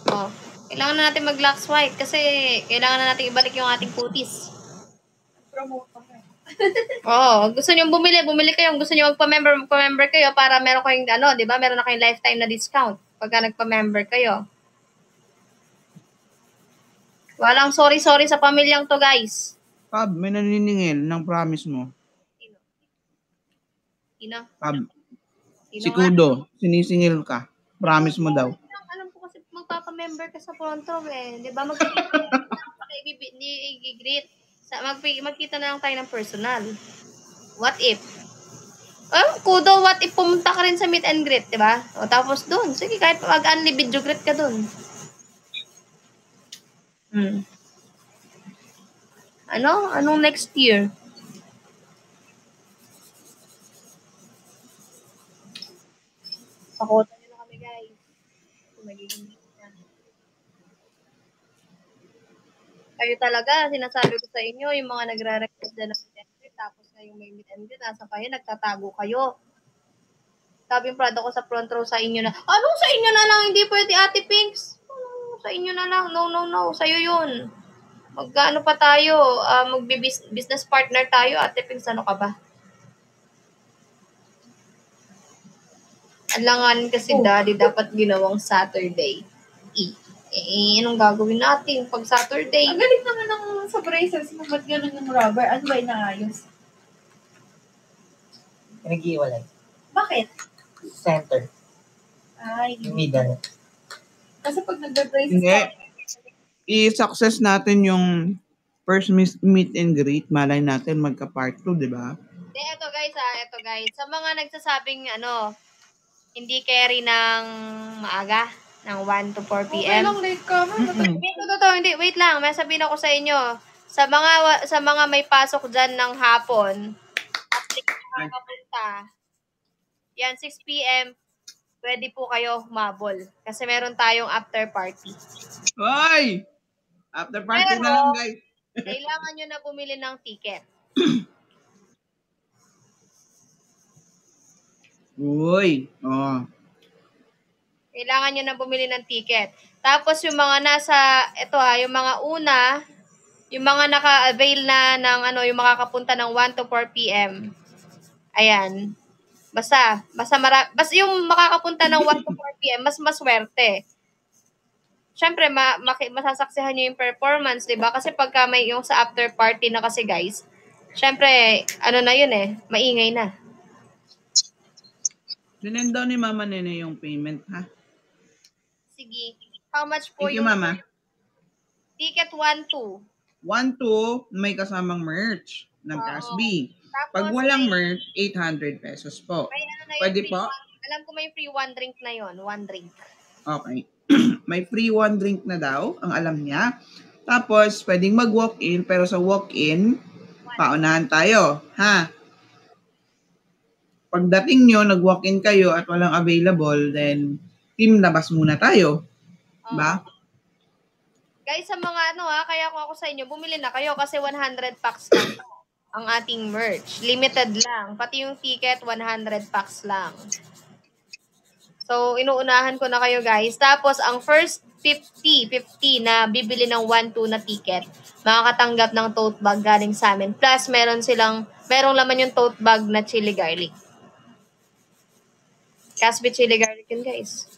[SPEAKER 3] Oh, kailangan na natin mag-lax white kasi kailangan na natin ibalik yung ating putis. Oo, gusto niyo bumili kayo. Gusto niyo magpa-member kayo para meron kayong, di ba? Meron na kayong lifetime na discount pagka nagpa-member kayo. Walang sorry sa pamilyang to, guys.
[SPEAKER 4] Pab, may naniningil ng promise mo.
[SPEAKER 3] Sino?
[SPEAKER 4] Pab,
[SPEAKER 3] Sino
[SPEAKER 4] si
[SPEAKER 3] nga?
[SPEAKER 4] Kudo, sinisingil ka. Promise mo daw.
[SPEAKER 3] Alam ko kasi magpapa-member ka sa Pronto eh. Di ba? I-greet. Magkita na lang tayo ng personal. What if? Kudo, what if pumunta ka rin sa meet and greet, di ba? O tapos dun. Sige, kahit mag-unli video greet ka dun. Anong next year? Pakutan nyo na kami, guys. Magiging kayo talaga, sinasabi ko sa inyo, yung mga nagre-request na ng meet and greet, tapos ngayong may meet and greet, nasa kayo, nagtatago kayo. Sabi yung product ko sa front row sa inyo na, anong sa inyo na lang, hindi pwede Ate Pinks? Sa inyo na lang, no, sa'yo yun. Mag-ano pa tayo, mag-business partner tayo, Ate Pinks, ano ka ba? Alangan kasi daddy dapat ginawang Saturday. Anong gagawin natin pag Saturday?
[SPEAKER 1] Ang galing naman ng sa braces. Ba't ganun yung rubber? Ano ba inaayos?
[SPEAKER 2] Nag-iwalay.
[SPEAKER 1] Bakit?
[SPEAKER 2] Center.
[SPEAKER 1] Ay,
[SPEAKER 2] Middle.
[SPEAKER 1] kasi pag nagbe-braces
[SPEAKER 4] Hindi. I-success natin yung first meet and greet. Malay natin magka-part 2, di ba?
[SPEAKER 3] Eto guys. Sa mga nagsasabing hindi carry ng maaga, ng 1 to 4
[SPEAKER 1] Okay
[SPEAKER 3] p.m.
[SPEAKER 1] lang, late ka.
[SPEAKER 3] Hindi, totoo, hindi. Wait lang, may sabihin ako sa inyo. Sa mga may pasok dyan ng hapon, at nakakapunta, yan, 6 p.m., pwede po kayo humabol. Kasi meron tayong after party.
[SPEAKER 4] Hoy! After party na lang, guys.
[SPEAKER 3] Kailangan nyo na bumili ng ticket.
[SPEAKER 4] Uy! Oh.
[SPEAKER 3] Kailangan nyo na bumili ng ticket. Tapos yung mga yung mga yung mga naka-avail na ng yung makakapunta ng 1 to 4 p.m. Ayan. Basta yung makakapunta ng 1 to 4 p.m. mas maswerte. Siyempre, masasaksihan nyo yung performance, di ba? Kasi pagka may yung sa after party na kasi, guys, siyempre, na yun maingay na.
[SPEAKER 4] Sinend daw ni Mama Nene yung payment, ha?
[SPEAKER 3] Sige. How much po
[SPEAKER 4] Thank you, Mama.
[SPEAKER 3] Ticket 1-2.
[SPEAKER 4] 1-2, may kasamang merch ng Casby. Pag walang merch, 800 pesos po. Pwede po?
[SPEAKER 3] Alam ko may free 1 drink na yon, 1 drink.
[SPEAKER 4] Okay. May free 1 drink na daw, ang alam niya. Tapos, pwedeng mag-walk-in, pero sa walk-in, paunahan tayo, ha? Pagdating nyo, nag-walk-in kayo at walang available, then, team labas muna tayo. Ba?
[SPEAKER 3] Guys, sa mga kaya ko ako sa inyo, bumili na kayo kasi 100 packs lang ang ating merch. Limited lang. Pati yung ticket, 100 packs lang. So, inuunahan ko na kayo, guys. Tapos, ang first 50 na bibili ng 1-2 na ticket, makakatanggap ng tote bag galing sa amin. Plus, merong laman yung tote bag na chili garlic. Casby chili garlic yun, guys.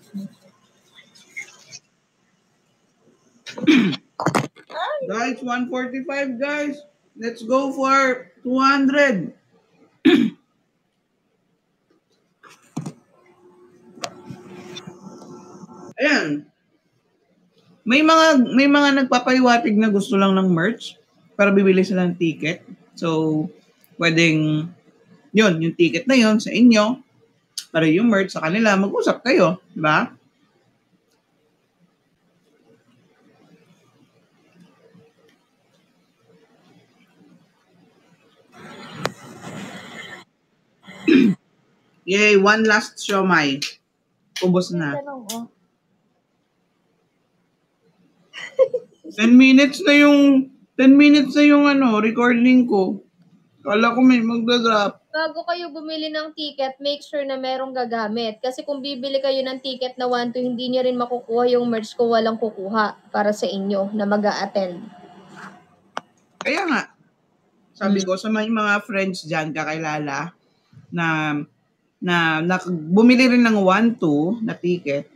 [SPEAKER 4] Guys, 145, guys. Let's go for 200. Ayan. May mga nagpapaliwatig na gusto lang ng merch para bibili sila ng ticket. So, pwedeng yung ticket na yun sa inyo, para yung merch sa kanila, mag-usap kayo, di ba? Yay, one last show, Mai. Ubos na. 10 minutes na yung recording ko. Kala ko may magdadrop.
[SPEAKER 3] Bago kayo bumili ng ticket, make sure na merong gagamit. Kasi kung bibili kayo ng ticket na 1-2, hindi nyo rin makukuha yung merch kung walang kukuha para sa inyo na mag-a-attend.
[SPEAKER 4] Kaya nga, sabi ko sa mga friends dyan, kakilala, na bumili rin ng 1-2 na ticket,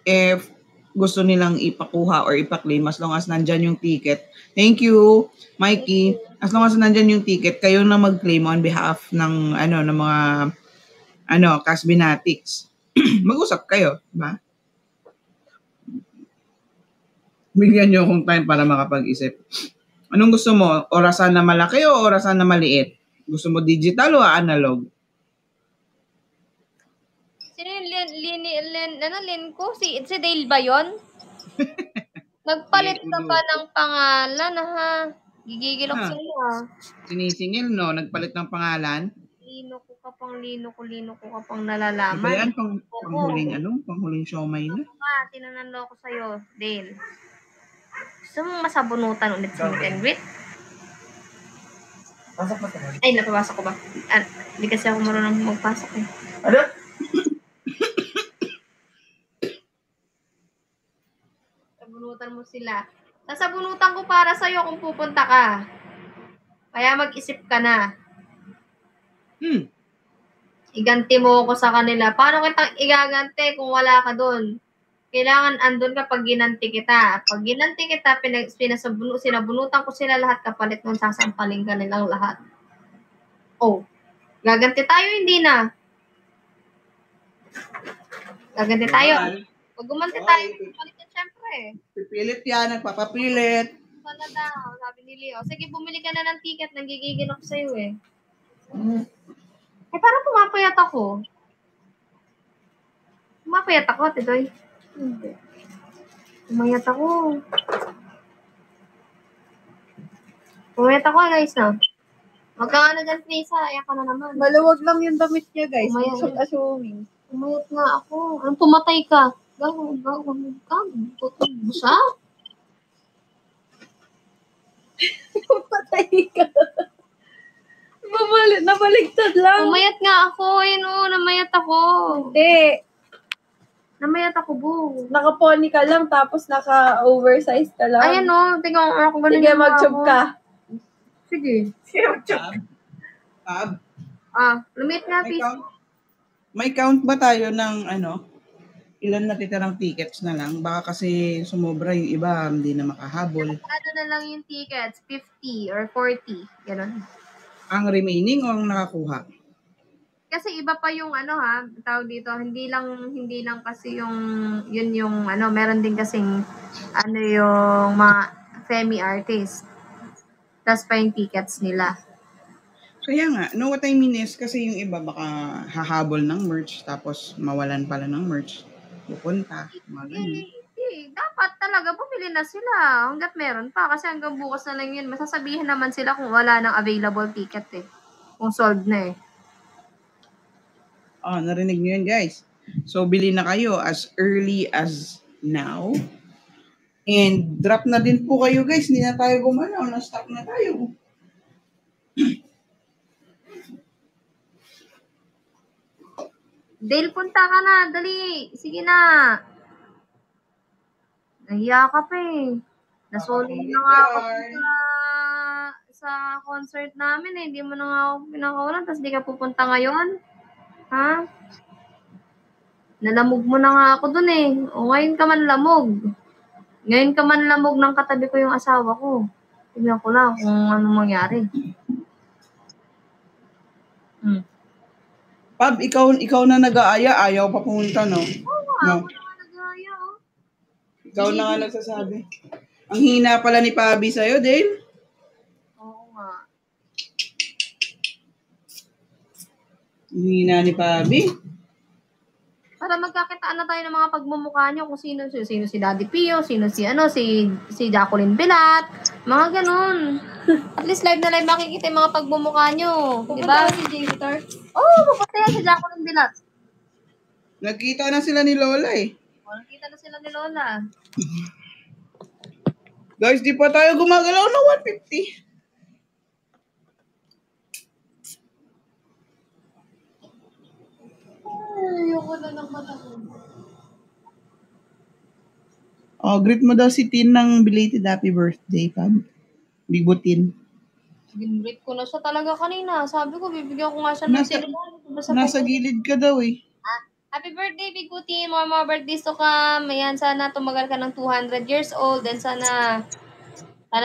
[SPEAKER 4] if gusto nilang ipakuha or ipa-claim, as long as nandyan yung ticket. Thank you, Mikey. As long as nandyan yung ticket, kayo na mag-claim on behalf ng mga Casbinatics. Mag-usap kayo, ba? Bigyan nyo akong time para makapag-isip. Anong gusto mo? Orasan na malaki o orasan na maliit? Gusto mo digital o analog?
[SPEAKER 3] Sino yung Lin ko? Si Dale ba yun? Nagpalit ka pa ng pangalan, ha? Gigigil ako sa iyo, ha?
[SPEAKER 4] Sinisingil, no? Nagpalit ng pangalan?
[SPEAKER 3] Lino ko ka pang nalalaman.
[SPEAKER 4] Iba yan, panghuling siomay na.
[SPEAKER 3] Tinanalo ko sa'yo, Dale. Gusto mong masabunutan ulit sa meet and greet?
[SPEAKER 2] Pasok pa sa
[SPEAKER 3] Ay, napapasok ko ba? Hindi kasi ako marunong magpasok eh.
[SPEAKER 2] Ano?
[SPEAKER 3] Sabunutan mo sila. Nasabunutan ko para sa'yo kung pupunta ka. Kaya mag-isip ka na. iganti mo ako sa kanila. Paano kita igaganti kung wala ka doon? Kailangan andun ka pag ginanti kita. Pag ginanti kita, sinabunutan ko sila lahat, kapalit nun, sasampaling ka nilang lahat. Oh, gaganti tayo, hindi na. Gaganti tayo. Pag gumanti tayo, kapalit yan syempre.
[SPEAKER 4] Pipilit yan, nagpapapilit.
[SPEAKER 3] Sana daw, sabi ni Leo. Sige, bumili ka na ng ticket, nagigigil ako sa'yo eh. Eh, parang pumapayat ako. Pumapayat ako, Tidoy. Hindi. Pumayat ako. Pumayat ako, guys, no? Magkano dyan, Lisa? Ayan ka na naman.
[SPEAKER 1] Maluwag lang yung damit niya, guys.
[SPEAKER 3] Umayat.
[SPEAKER 1] Just assuming.
[SPEAKER 3] Pumayat nga ako. Anong pumatay ka? Gawag ka. Tutog siya?
[SPEAKER 1] Patay ka. Nabaligtad lang.
[SPEAKER 3] Pumayat nga ako. Ayun o, namayat ako.
[SPEAKER 1] Hindi.
[SPEAKER 3] Namayat ako, bu.
[SPEAKER 1] Naka-pony ka lang, tapos naka-oversize ka lang.
[SPEAKER 3] Ayan o, tingnan ako ganun.
[SPEAKER 1] Sige,
[SPEAKER 3] yung
[SPEAKER 1] mag-tube
[SPEAKER 3] ako.
[SPEAKER 1] ka.
[SPEAKER 3] Sige.
[SPEAKER 1] Sige, mag-tube.
[SPEAKER 3] Lumit nga, please.
[SPEAKER 4] May count ba tayo ng ilan na titirang tickets na lang? Baka kasi sumobra yung iba, hindi na makahabol.
[SPEAKER 3] Ano na lang yung tickets? 50 or 40. Ganon.
[SPEAKER 4] Ang remaining o ang nakakuha?
[SPEAKER 3] Kasi iba pa yung tawag dito, hindi lang kasi yun yung meron din kasing yung mga semi-artist. Tapos pa yung tickets nila.
[SPEAKER 4] Kaya nga, no, what I mean is, kasi yung iba baka hahabol ng merch, tapos mawalan pala ng merch, pupunta, mga ganun.
[SPEAKER 3] Dapat talaga bumili na sila hanggat meron pa. Kasi hanggang bukas na lang yun, masasabihin naman sila kung wala ng available ticket eh. Kung sold na eh.
[SPEAKER 4] Narinig nyo yun, guys. So, bili na kayo as early as now. And drop na din po kayo, guys. Hindi na tayo gumalaw. Na-stop na tayo.
[SPEAKER 3] Dale, punta ka na. Dali. Sige na. Nahiya ka pa eh. Nasolo na nga ako sa concert namin eh. Hindi mo na nga ako pinakawalan. Tapos di ka pupunta ngayon. Ha? Nalamog mo na nga ako dun eh. O ngayon ka man lamog. Ngayon ka man lamog ng katabi ko yung asawa ko. Tingnan ko lang kung anong mangyari.
[SPEAKER 4] Pab, ikaw na nag-aaya. Ayaw pa pumunta, no?
[SPEAKER 3] Ako na nag-aya oh.
[SPEAKER 4] Ikaw na nga nagsasabi. Ang hina pala ni Pabi sa'yo, Dale.
[SPEAKER 3] Oo nga.
[SPEAKER 4] Ang hina ni Pabi.
[SPEAKER 3] Para magkakitaan na tayo ng mga pagmumukha nyo kung sino si Daddy Pio, sino si Jacqueline Bilat, mga ganun. At least live na live makikita yung mga pagmumukha nyo. Diba?
[SPEAKER 1] Si J-Star.
[SPEAKER 3] Pupunta yan si Jacqueline Bilat.
[SPEAKER 4] Nagkita na sila ni Lola eh.
[SPEAKER 3] Nakita na sila ni Lola.
[SPEAKER 4] Guys, di pa tayo gumagalaw na 150.
[SPEAKER 1] Ayoko na ng mata ko.
[SPEAKER 4] Greet mo daw si Tin ng belated happy birthday, Pab. Bibutin.
[SPEAKER 3] Ginreat ko na siya talaga kanina. Sabi ko, bibigyan ko nga siya ng
[SPEAKER 4] Nasa gilid ka daw eh.
[SPEAKER 3] Happy birthday, Big Booty. More birthdays to come. Ayan, sana tumagal ka ng 200 years old. And sana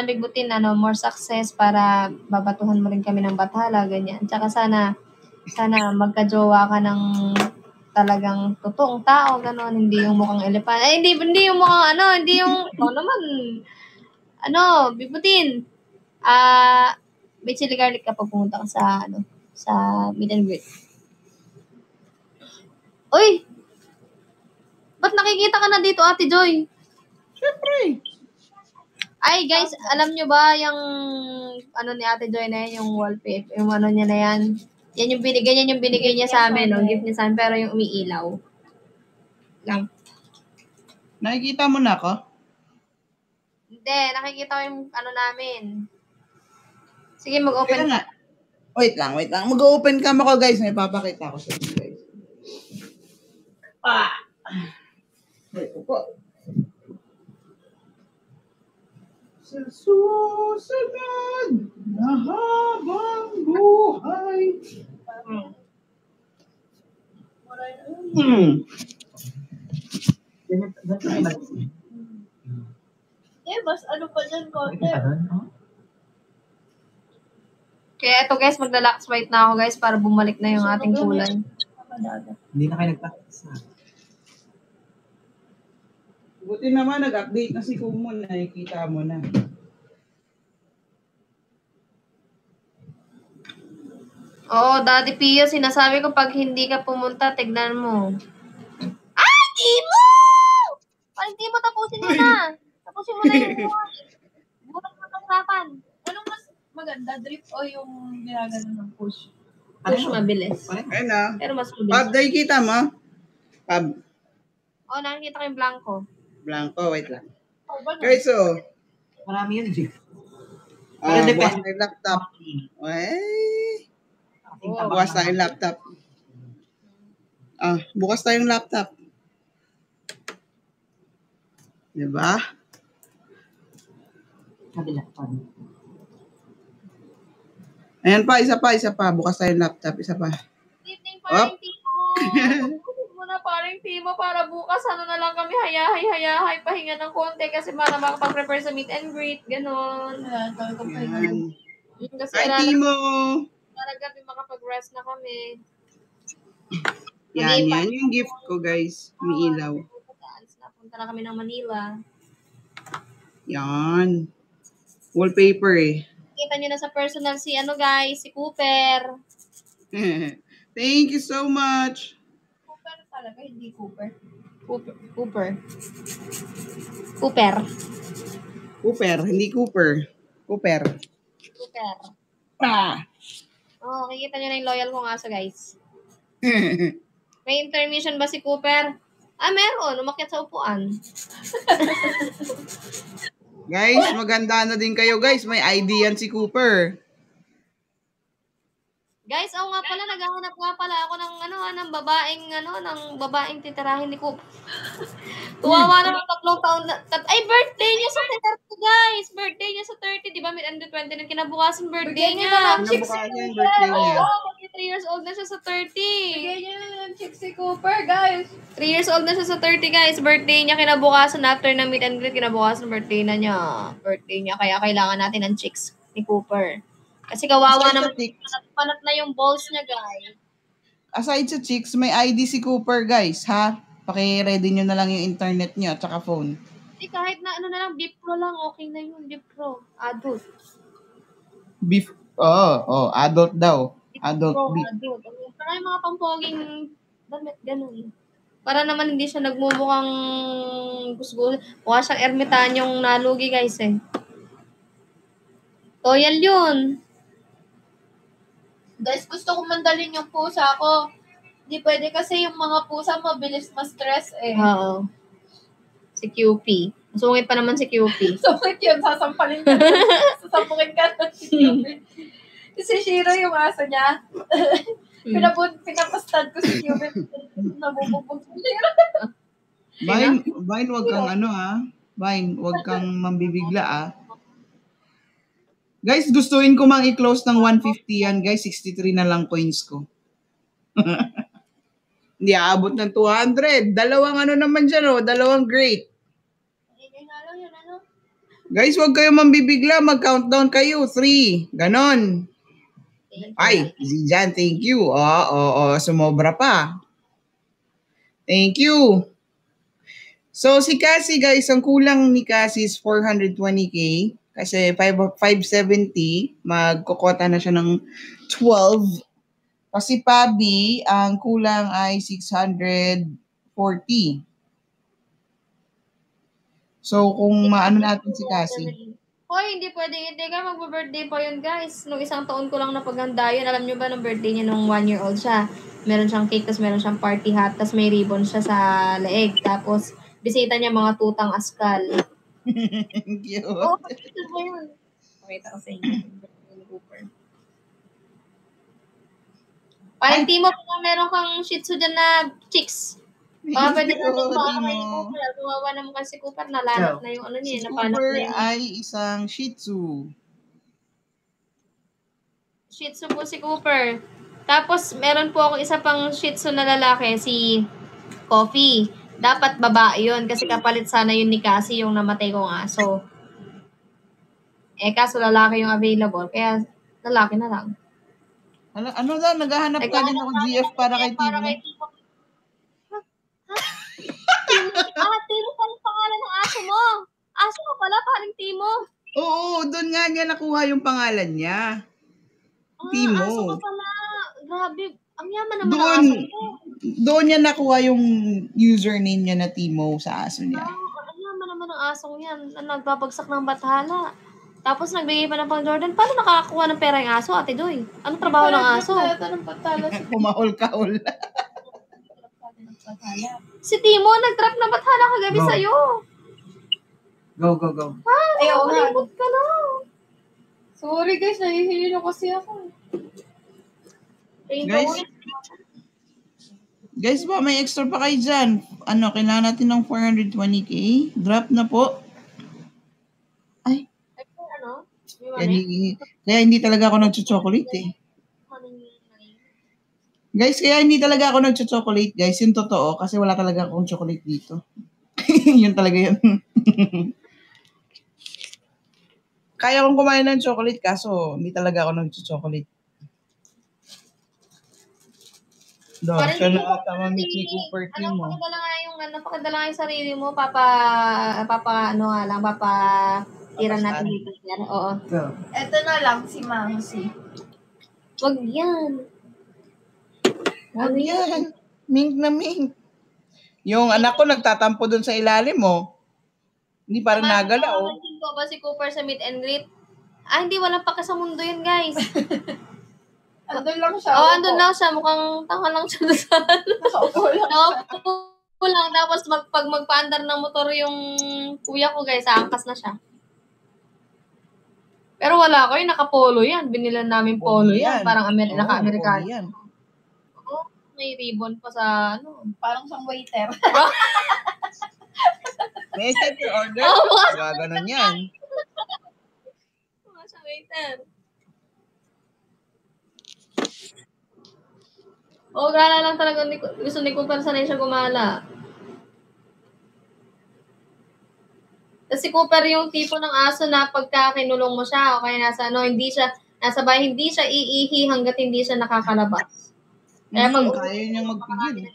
[SPEAKER 3] Big Booty, more success para babatuhan mo rin kami ng bathala, ganyan. Tsaka sana magka-jowa ka ng talagang totoong tao, gano'n. Hindi yung mukhang elephant. Ay, hindi yung mukhang hindi yung, Big Booty. May chili garlic ka pag pumunta ka sa meet and greet. Uy! Ba't nakikita ka na dito, Ate Joy?
[SPEAKER 4] Siyempre.
[SPEAKER 3] Ay, guys, alam nyo ba yung ni Ate Joy na yan, yung wallpaper, yung niya na yan? Yan yung binigay niya sa amin, no? Gift niya sa amin, pero yung umiilaw. Lang.
[SPEAKER 4] Nakikita mo na ako?
[SPEAKER 3] Hindi, nakikita ko yung namin. Sige, mag-open
[SPEAKER 4] nga. Wait lang. Mag-open cam ako, guys. May papakita ko sa inyo, guys. Wait po. Sa susunod na habang buhay.
[SPEAKER 3] Mas ano pa dyan, konti.
[SPEAKER 2] Oh.
[SPEAKER 3] Kaya ito guys, magla-lax white na ako guys para bumalik na yung ating kulay.
[SPEAKER 2] Hindi na kayo nagpapasa.
[SPEAKER 4] Buti naman, nag-update na si Kumo, nakikita mo na.
[SPEAKER 3] Oo, Daddy Pio, sinasabi ko pag hindi ka pumunta, tignan mo. Ay, Timo! Ay, Timo, tapusin mo na. Tapusin mo na yung buhay. Buhay mo ng harapan.
[SPEAKER 1] Anong mas maganda, drip o yung ginagano ng push?
[SPEAKER 3] Push mabilis.
[SPEAKER 4] Ayun na.
[SPEAKER 3] Pero mas
[SPEAKER 4] Pab,
[SPEAKER 3] mabilis.
[SPEAKER 4] nakikita mo? Pab,
[SPEAKER 3] Oo, nakikita ko yung blanco.
[SPEAKER 4] blanco, wait lang.
[SPEAKER 1] Oh, ba
[SPEAKER 4] Guys, so,
[SPEAKER 2] Marami yun, Jig.
[SPEAKER 4] bukas na yung laptop. Ay, bukas na yung laptop. Bukas tayong laptop. Diba?
[SPEAKER 2] Kabila.
[SPEAKER 4] Ayan pa, isa pa. Bukas tayong laptop, isa pa.
[SPEAKER 3] Good evening, paring Timo. Tapusin mo na, paring Timo, para bukas ano na lang kami, hayahay, pahinga ng konti kasi para makapag-prepare sa meet and greet, ganon.
[SPEAKER 1] Ayan, talagang
[SPEAKER 4] Ayan.
[SPEAKER 3] Kasi
[SPEAKER 4] Hi, Timo!
[SPEAKER 3] gabi makapag-rest na kami.
[SPEAKER 4] Yan yung gift ko, guys. May ilaw.
[SPEAKER 3] Napunta na kami ng Manila.
[SPEAKER 4] Yan. Wallpaper eh.
[SPEAKER 3] Kita nyo na sa personal si guys, si Cooper.
[SPEAKER 4] Thank you so much.
[SPEAKER 1] Cooper talaga, hindi Cooper.
[SPEAKER 3] Cooper,
[SPEAKER 4] Hindi Cooper. Cooper.
[SPEAKER 3] Oh, kikita nyo na yung loyal kong aso, guys. May intermission ba si Cooper? Meron. Umakyat sa upuan.
[SPEAKER 4] Guys, maganda na din kayo, guys. May ID yan si Cooper.
[SPEAKER 3] Guys, nga pala, naghahanap nga pala ako ng babaeng titirahin ni Cooper. Tuwawa naman 3 taon na. Ay, birthday niya sa 30, guys. Birthday niya sa 30. Di ba, mid-under 20 na kinabukasan birthday niya.
[SPEAKER 4] Nabukaan niya yung birthday niya.
[SPEAKER 3] Oo, 3 years old na siya sa 30.
[SPEAKER 1] Bigyan niyo na ng chick si Cooper, guys.
[SPEAKER 3] 3 years old na siya sa 30, guys. Birthday niya kinabukasan. After ng meet and greet, kinabukasan birthday na niya. Birthday niya. Kaya kailangan natin ng chicks ni Cooper. Kasi kawawa naman. Panat na yung balls niya, guys.
[SPEAKER 4] Aside sa chicks, may ID si Cooper, guys, ha? Paki-ready nyo na lang yung internet nyo at saka phone.
[SPEAKER 3] Kahit na na lang, Beef Pro lang. Okay na yun, Beef Pro. Adult.
[SPEAKER 4] Beef. Adult daw. Adult beef.
[SPEAKER 3] Adult. Para yung mga pampoging damit, ganun. Para naman hindi siya nagmumukhang gusgo. Mukha siyang ermitanyong nalugi, guys, eh. Toyal yun.
[SPEAKER 1] Guys, gusto ko mandalin yung pusa ko. Hindi pwede kasi yung mga pusa mabilis ma-stress eh.
[SPEAKER 3] Oo. Si QP. Masungit pa naman si QP.
[SPEAKER 1] So, wait yun, sasampalin ka. Sasampalin ka na si Cupid. Si Shiro yung aso niya. Pinapastad ko si Cupid. Nabubugbog si Shiro.
[SPEAKER 4] Vine, wag kang Vine, wag kang mambibigla, Guys, gustuin ko mang i-close ng 150 yan, guys. 63 na lang coins ko. Hindi aabot ng 200. Dalawang naman dyan, dalawang great. Guys, wag kayo mambibigla. Mag-countdown kayo. 3. Ganon. Ay, Zijan, thank you. Sumobra pa. Thank you. So, si Cassie, guys, ang kulang ni Cassie is 420k. Kasi 570, magkukota na siya ng 12. Kasi Pabi, ang kulang ay 640. So, kung maano natin si Cassie.
[SPEAKER 3] Hoy, hindi pwedeng hindi ka magbe-birthday pa yun, guys. Nung 1 taon ko lang napaghanda yun. Alam nyo ba, nung birthday niya nung 1 year old siya. Meron siyang cake, tapos meron siyang party hat, tapos may ribbon siya sa leeg. Tapos, bisita niya mga tutang askal.
[SPEAKER 4] Cute.
[SPEAKER 3] Oo, picture mo yun. Pakita ko sa inyo. Parang Timo, kung meron kang shih tzu dyan na chicks. Pwede natin makakay ni Cooper. Tumawa naman kasi Cooper, nalanap na yung niya.
[SPEAKER 4] Si
[SPEAKER 3] Napanap
[SPEAKER 4] Cooper
[SPEAKER 3] na yung
[SPEAKER 4] ay isang shih tzu.
[SPEAKER 3] shih tzu po si Cooper. Tapos, meron po ako isa pang Shih Tzu na lalaki, si Coffee. Dapat babae yun kasi kapalit sana yun ni Cassie, yung namatay kong aso. Kaso lalaki yung available, kaya lalaki na lang.
[SPEAKER 4] Ano daw, naghahanap ka din ako GF para kay Timo.
[SPEAKER 3] Timo pala pangalan ng aso mo. Aso ka pala, paring Timo.
[SPEAKER 4] Oo, doon nga niya nakuha yung pangalan niya. Timo.
[SPEAKER 3] Aso ka pala. Grabe, ang yaman naman ng
[SPEAKER 4] Doon,
[SPEAKER 3] aso mo.
[SPEAKER 4] doon niya nakuha yung username niya na Timo sa aso niya.
[SPEAKER 3] Ang yaman naman ng asong yan. Nagbabagsak ng bathala. Tapos nagbigay pa ng pang Jordan. Paano nakakakuha ng pera yung aso, Ate Doy? Anong trabaho ng aso?
[SPEAKER 4] Kumahol-kahol.
[SPEAKER 3] Si Timo, nag-trap ng bathala kagabi
[SPEAKER 2] Go.
[SPEAKER 3] sa'yo.
[SPEAKER 2] Go.
[SPEAKER 1] Ayaw nga.
[SPEAKER 3] Malibot ka na.
[SPEAKER 1] Sorry guys, nahihilo kasi ako.
[SPEAKER 4] Guys ba, may extra pa kayo dyan. Kailangan natin ng 420k. Drop na po. Ay,
[SPEAKER 3] Ano?
[SPEAKER 4] kaya hindi talaga ako nag-chocolate eh. Guys, kaya hindi talaga ako nag-chocolate, guys. Yung totoo, kasi wala talaga akong chocolate dito. Yun talaga yun. Kaya kong kumain ng chocolate, kaso hindi talaga ako nag-chocolate. Siya na ata mamit ni Cooper Team mo.
[SPEAKER 3] Napakadala nga yung sarili mo, tiran natin dito. Oo.
[SPEAKER 2] Go.
[SPEAKER 1] Eto na lang, si Mamsi.
[SPEAKER 3] Wag yan.
[SPEAKER 4] Ano yan? Mink na mink. Yung anak ko nagtatampo dun sa ilalim mo. Hindi pa rin nagalaw.
[SPEAKER 3] Hindi ko ba si Cooper sa meet and greet? Hindi, walang paka sa mundo yun, guys.
[SPEAKER 1] Andun lang siya.
[SPEAKER 3] Andun lang siya. Mukhang tanga lang siya doon sa
[SPEAKER 1] Nakaupo lang.
[SPEAKER 3] Nakaupo lang. Tapos pag magpaandar ng motor yung kuya ko, guys, aangkas na siya. Pero wala ko, yung nakapolo yan. Binilan namin polo yan. Parang naka-Amerikano. May ribbon pa sa
[SPEAKER 1] Parang siyang waiter.
[SPEAKER 4] May accept your order? Gaganon yan.
[SPEAKER 3] Sa waiter. Gala lang talaga gusto ni Cooper sanay siya gumala. Kasi si Cooper yung tipo ng aso na pagka kinulong mo siya o kaya nasa bahay, hindi siya iihi hanggat hindi siya nakakalabas. Kaya
[SPEAKER 4] Kaya niyang magpigil.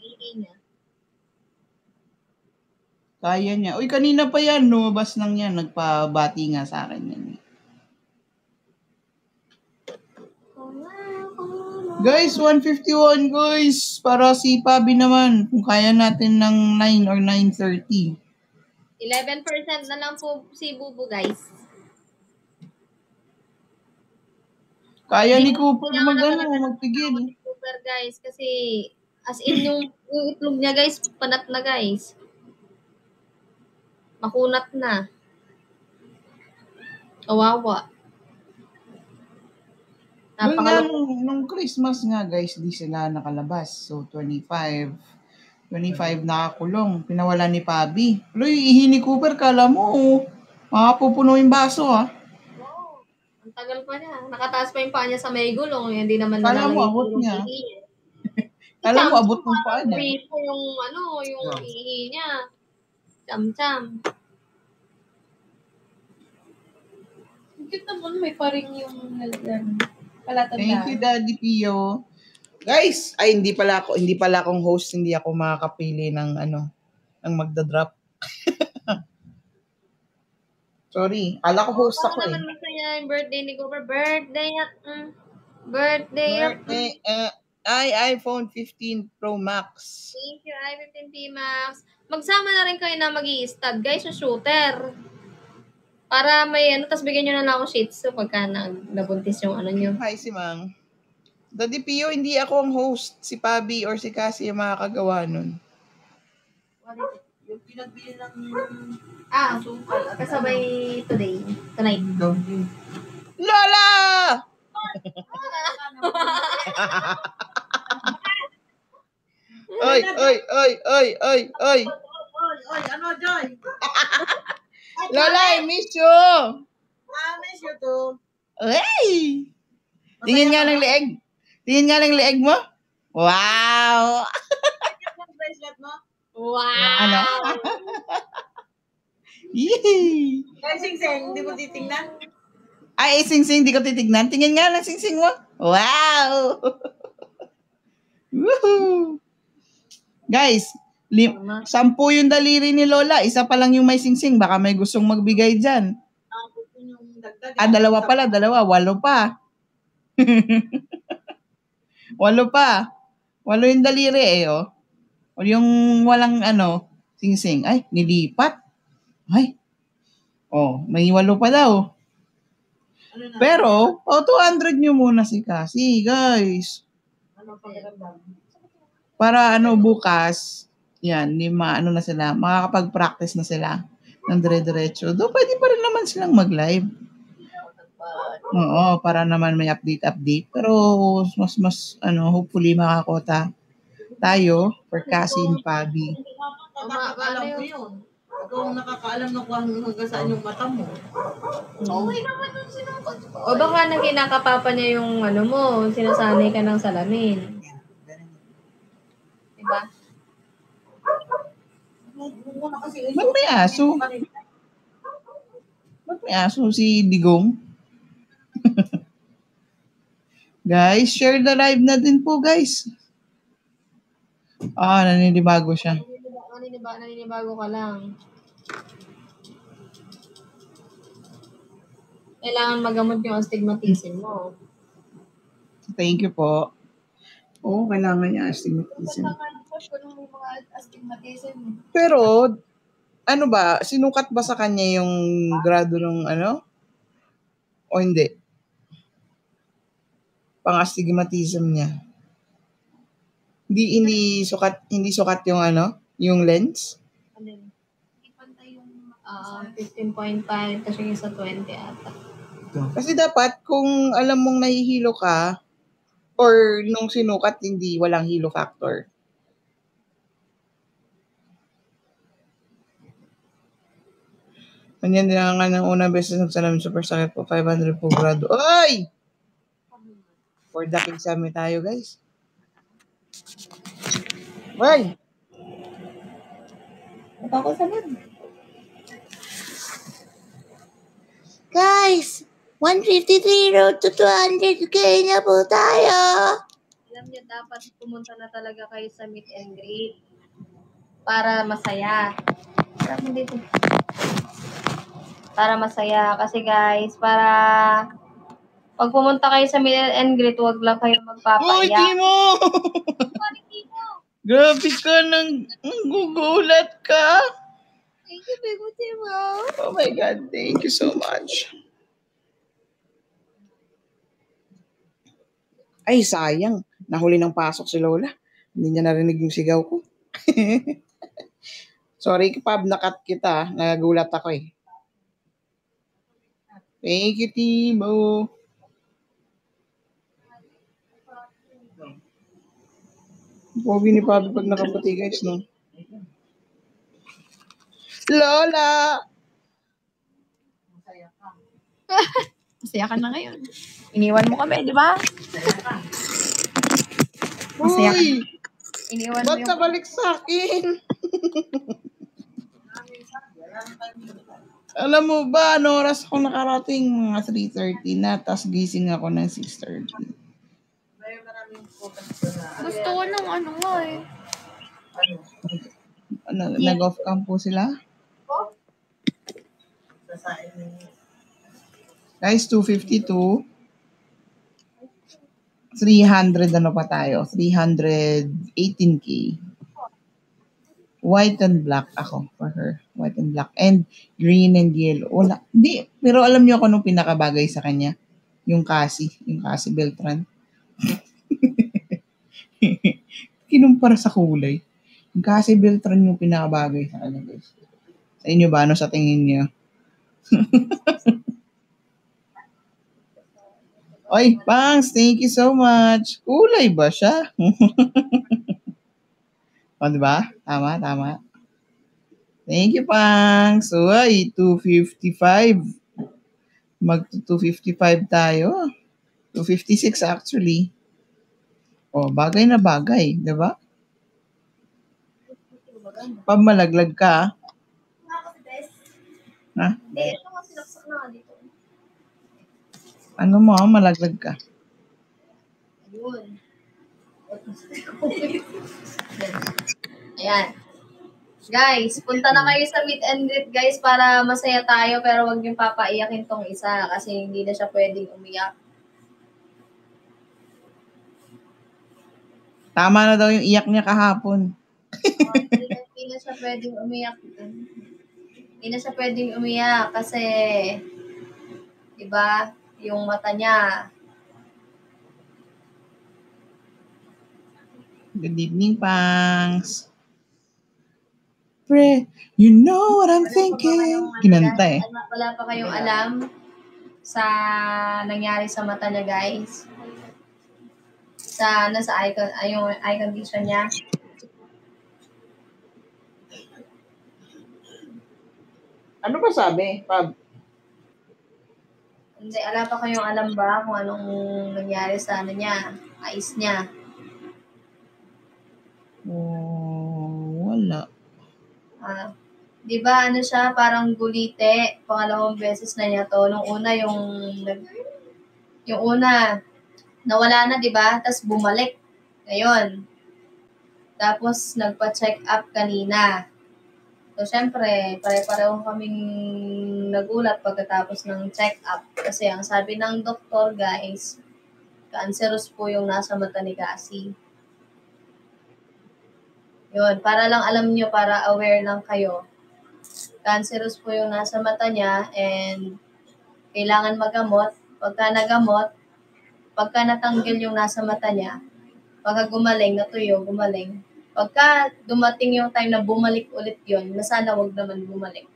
[SPEAKER 4] Kaya niya. Uy, kanina pa yan, lumabas lang yan. Nagpabati nga sa akin yan. Guys, 151 guys. Para si Pabi naman. Kung kaya natin ng 9 or 9:30.
[SPEAKER 3] 11% na lang po si Bubu, guys.
[SPEAKER 4] Kaya ni Cooper magpigil.
[SPEAKER 3] Cooper, guys, kasi as in yung itlog niya, guys, panat na, guys. Makunat na. Kawawa.
[SPEAKER 4] Nung Christmas nga, guys, di sila nakalabas. So, 25 nakakulong. Pinawala ni Pabi. Uy, ihi ni Cooper, kala mo, makapupuno yung baso, ha?
[SPEAKER 3] Wow. Ang tagal pa niya. Nakataas pa yung paa niya sa may gulong. Hindi naman
[SPEAKER 4] Kala mo, abot niya. Kala mo, abot ng paa niya.
[SPEAKER 3] Yung ihi niya. Cham-cham.
[SPEAKER 1] Cute naman, may paring yung nalagyan. Palatandaan.
[SPEAKER 4] Thank you, Daddy Pio. Guys, hindi pala akong host, hindi ako makakapili ng magda-drop. Sorry, ala ko host ako
[SPEAKER 3] naman masaya yung birthday ni Cooper. Birthday.
[SPEAKER 4] iPhone 15 Pro Max.
[SPEAKER 3] Thank you, i15 Max. Magsama na rin kayo na mag-i-stud, guys, yung shooter. Para may tas bigyan nyo na lang ako Shih Tzu pagka nabuntis yung nyo.
[SPEAKER 4] Hi, si Mang. Daddy Pio, hindi ako ang host. Si Pabi or si Cassie yung makakagawa nun.
[SPEAKER 2] Yung pinagbili ng...
[SPEAKER 3] Kasabay tonight.
[SPEAKER 4] Lola! Oy!
[SPEAKER 2] Oy, ano, Joy?
[SPEAKER 4] Lola, I miss you!
[SPEAKER 2] Miss you too.
[SPEAKER 4] Hey! Tingin nga ng leeg. Tingin nga ng leeg mo. Wow!
[SPEAKER 2] Yung bracelet mo?
[SPEAKER 3] Wow!
[SPEAKER 4] Ano? Yee!
[SPEAKER 2] Kaya Sing-Sing, hindi mo titingnan?
[SPEAKER 4] Ay, Sing-Sing, di ko titignan. Tingin nga lang, Sing-Sing mo. Wow! Woohoo! Guys, 10 yung daliri ni Lola. Isa pa lang yung may Sing-Sing. Baka may gustong magbigay dyan.
[SPEAKER 2] Gusto yung dagdag.
[SPEAKER 4] Dalawa pala. 8 pa. 8 pa. 8 yung daliri eh, oh. O yung walang Sing-Sing. Ay, nilipat. Ay. Oh, may 8 pa daw.
[SPEAKER 2] Ano na?
[SPEAKER 4] Pero, 200 nyo muna si Cassie, guys.
[SPEAKER 2] Ano pakiramdam?
[SPEAKER 4] Para bukas, yan, na sila, makakapag-practice na sila ng dire-diretso. Do pwede pa rin naman silang mag-live. Oo, para naman may update. Pero, mas hopefully makakota tayo for Cassie and Pabi.
[SPEAKER 2] Nakakaalam ko yun. Ikaw ang nakakaalam ng kung hanggang saan yung mata mo.
[SPEAKER 1] Okay naman yung sinungkot ko.
[SPEAKER 3] O baka nang kinakapapa niya yung mo, sinasanay ka ng salamin. Diba?
[SPEAKER 4] Ba't may aso? Ba't may aso si Digong? Guys, share the live na din po, guys. Naninibago siya.
[SPEAKER 3] Naninibago ka lang. Kailangan magamot yung astigmatism mo.
[SPEAKER 4] Thank you po. Oo, kailangan niya astigmatism. Pero, sinukat ba sa kanya yung grado ng O hindi? Pang-astigmatism niya. Hindi sukat yung yung lens?
[SPEAKER 3] 15.5, kasi yung sa 20 ata.
[SPEAKER 4] Kasi dapat, kung alam mong nahihilo ka, or nung sinukat, walang hilo factor. Ganyan din nga ng unang beses nagsalamin, super sakit po, 500 po grado. Ay! For the exam tayo, guys. Ay!
[SPEAKER 2] Napakasalan.
[SPEAKER 4] Guys! 153 road to 200k na po tayo!
[SPEAKER 3] Alam niyo, dapat pumunta na talaga kayo sa meet and greet para masaya. Para masaya. Kasi guys, pag pumunta kayo sa meet and greet, huwag lang kayo magpapaiyak.
[SPEAKER 4] Uy, Timo! Grabe ka, gugulat ka.
[SPEAKER 1] Thank you, Bigo Timo.
[SPEAKER 4] Oh my God, thank you so much. Ay, sayang. Nahuli ng pasok si Lola. Hindi niya narinig yung sigaw ko. Sorry, Pab, nakat kita. Nagulat ako eh. Thank you, Timo. Pogi ni Pabi pag nakaputi, guys, no? Lola!
[SPEAKER 1] Masaya ka na ngayon. Iniwan mo kami, di ba? Masaya ka.
[SPEAKER 4] Uy!
[SPEAKER 1] Iniwan mo
[SPEAKER 4] Ba't
[SPEAKER 1] yung...
[SPEAKER 4] nabalik sa akin? Alam mo ba, oras ako nakarating? Mga 3:30 na, tapos gising ako ng 6:30.
[SPEAKER 1] Gusto ko ng nga eh.
[SPEAKER 4] Nag-off cam po sila? Guys, 252. 300 pa tayo? 318k. White and black ako for her. White and black. And green and yellow. Hindi. Pero alam niyo ako nung pinakabagay sa kanya? Yung Cassie Beltran. Kinumpara sa kulay. Yung Cassie Beltran yung pinakabagay sa kanya, guys. Sa inyo ba? Sa tingin niyo? Oy, Pangs, thank you so much. Kulay ba siya? O, diba? Tama. Thank you, Pangs. So, 255. Mag-255 tayo. 256 actually. Oh, bagay na bagay, di ba? Pag malaglag ka, ha?
[SPEAKER 3] Hindi, ito nga sinaksak na nga dito.
[SPEAKER 4] Ano mo, malaglag ka.
[SPEAKER 3] Ayun. Ayan. Guys, punta na kayo sa meet and greet, guys, para masaya tayo, pero wag niyong papaiyakin tong isa kasi hindi na siya pwedeng umiyak.
[SPEAKER 4] Tama na daw yung iyak niya kahapon.
[SPEAKER 3] Hindi na siya pwedeng umiyak. Hindi na siya pwedeng umiyak kasi, diba, yung mata niya.
[SPEAKER 4] Good evening, Pangs. Pre, you know what I'm thinking. Kinanta eh.
[SPEAKER 3] Wala pa kayong alam sa nangyari sa mata niya, guys. Sa eye condition niya.
[SPEAKER 4] Ano ba sabi, Pab?
[SPEAKER 3] Hindi, wala pa kayong alam ba kung anong nangyari sa niya, eyes niya.
[SPEAKER 4] Oh, wala.
[SPEAKER 3] Di ba ano siya, parang gulite, pangalawang beses na niya to. Nung una yung una, nawala na, di ba? Tapos bumalik. Ngayon. Tapos nagpa-check up kanina. So, syempre, pare-pareho kaming nagulat pagkatapos ng check up. Kasi ang sabi ng doktor, guys, cancerous po yung nasa mata ni Cassie. Yun, para lang alam nyo, para aware lang kayo. Cancerous po yung nasa mata niya and kailangan magamot. Pagka nagamot, pagka natanggal yung nasa mata niya, pagka gumaling, natuyo, gumaling. Pagka dumating yung time na bumalik ulit yun, na sana wag naman bumalik.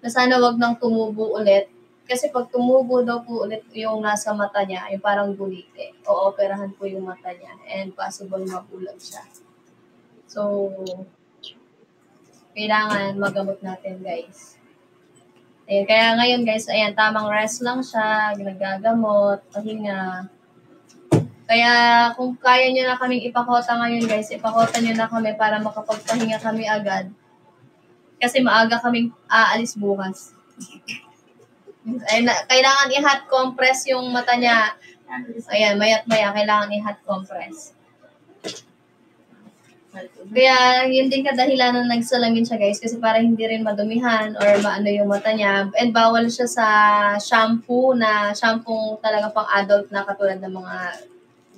[SPEAKER 3] Na sana wag nang tumubo ulit. Kasi pag tumubo daw po ulit yung nasa mata niya, yung parang gulite, ooperahan po yung mata niya and possible mabulag siya. So, kailangan magamot natin, guys. Ayan, kaya ngayon, guys, ayan, tamang rest lang siya, ginagagamot, pahinga. Kaya kung kaya nyo na kaming ipakota ngayon, guys, ipakota nyo na kami para makapagpahinga kami agad. Kasi maaga kaming aalis bukas. Ayan, kailangan i-hot compress yung mata niya. Ayan, mayat-maya, kailangan i-hot compress. Kaya yun din kadahilan na nagsalamin siya, guys, kasi para hindi rin madumihan or maano yung mata niya. And bawal siya sa shampoo talaga pang adult na katulad ng mga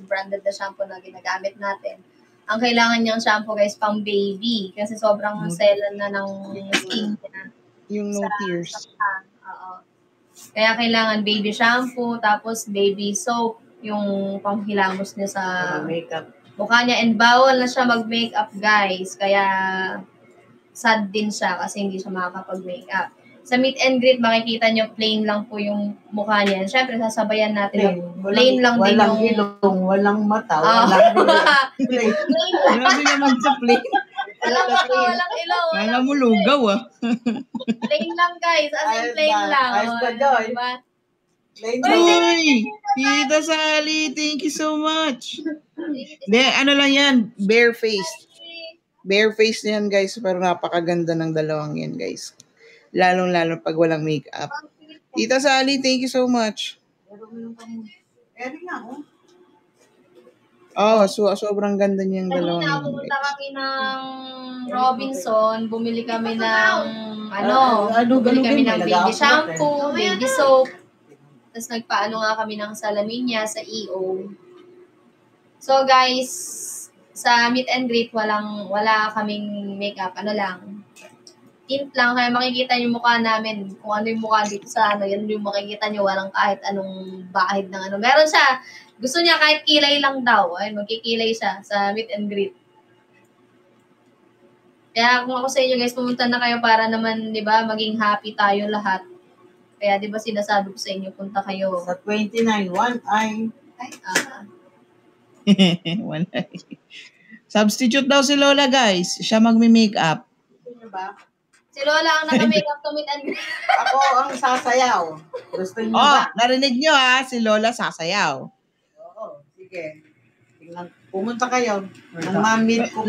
[SPEAKER 3] branded na shampoo na ginagamit natin. Ang kailangan niyang shampoo, guys, pang baby kasi sobrang selan na ng skin niya.
[SPEAKER 4] Yung no tears.
[SPEAKER 3] Oo. Kaya kailangan baby shampoo, tapos baby soap, yung panghilamos niya sa
[SPEAKER 2] Makeup.
[SPEAKER 3] mukha niya, and bawal na siya mag-makeup, guys. Kaya sad din siya kasi hindi siya makakapag-makeup. Sa meet and greet, makikita niyo plain lang po yung mukha niya. Siyempre, sasabayan natin. Plain lang din
[SPEAKER 2] walang
[SPEAKER 3] yung...
[SPEAKER 2] ilong, walang mata, walang plain.
[SPEAKER 4] Grabe naman sa plate.
[SPEAKER 3] Walang mata, walang ilaw.
[SPEAKER 4] Kala mo lugaw ah.
[SPEAKER 3] Plain lang, guys. As in, plain lang.
[SPEAKER 2] Ayos na, Joy.
[SPEAKER 3] Diba?
[SPEAKER 2] Plain
[SPEAKER 4] Uy! Tita Sally, thank you so much. De, ano lang yan, bare-faced. Bare-faced yan, guys, pero napakaganda ng dalawang yan, guys. Lalong-lalo pag walang makeup. Tita Sally, thank you so much.
[SPEAKER 2] Eri na ako.
[SPEAKER 4] Oh, sobrang ganda niyang dalawang
[SPEAKER 3] Kanina,
[SPEAKER 4] yan,
[SPEAKER 3] pumunta
[SPEAKER 4] guys.
[SPEAKER 3] kami ng Robinson, bumili kami ng, bumili kami ng baby shampoo, baby soap, tapos nagpaano nga kami ng salamin niya sa EO. So guys, sa meet and greet, wala kaming makeup, ano lang, tint lang, kaya makikita yung mukha namin, kung ano yung mukha dito sa yan yung makikita nyo, walang kahit anong bahid ng ano. Meron siya, gusto niya kahit kilay lang daw, ay magkikilay siya sa meet and greet. Kaya kung ako sa inyo, guys, pumunta na kayo para naman, di ba, maging happy tayo lahat. Kaya di ba sinasabi ko sa inyo, punta kayo.
[SPEAKER 2] Sa 29, one eye.
[SPEAKER 4] One eye. Substitute daw si Lola, guys. Siya magmi-makeup.
[SPEAKER 2] Sino ba?
[SPEAKER 3] Si Lola ang naka-makeup to meet and greet.
[SPEAKER 2] Ako ang sasayaw. Gusto niyo
[SPEAKER 4] Oh,
[SPEAKER 2] ba?
[SPEAKER 4] narinig nyo ha, si Lola sasayaw.
[SPEAKER 2] Oo, sige. Tingnan Pumunta kayo. Ang mamit ko.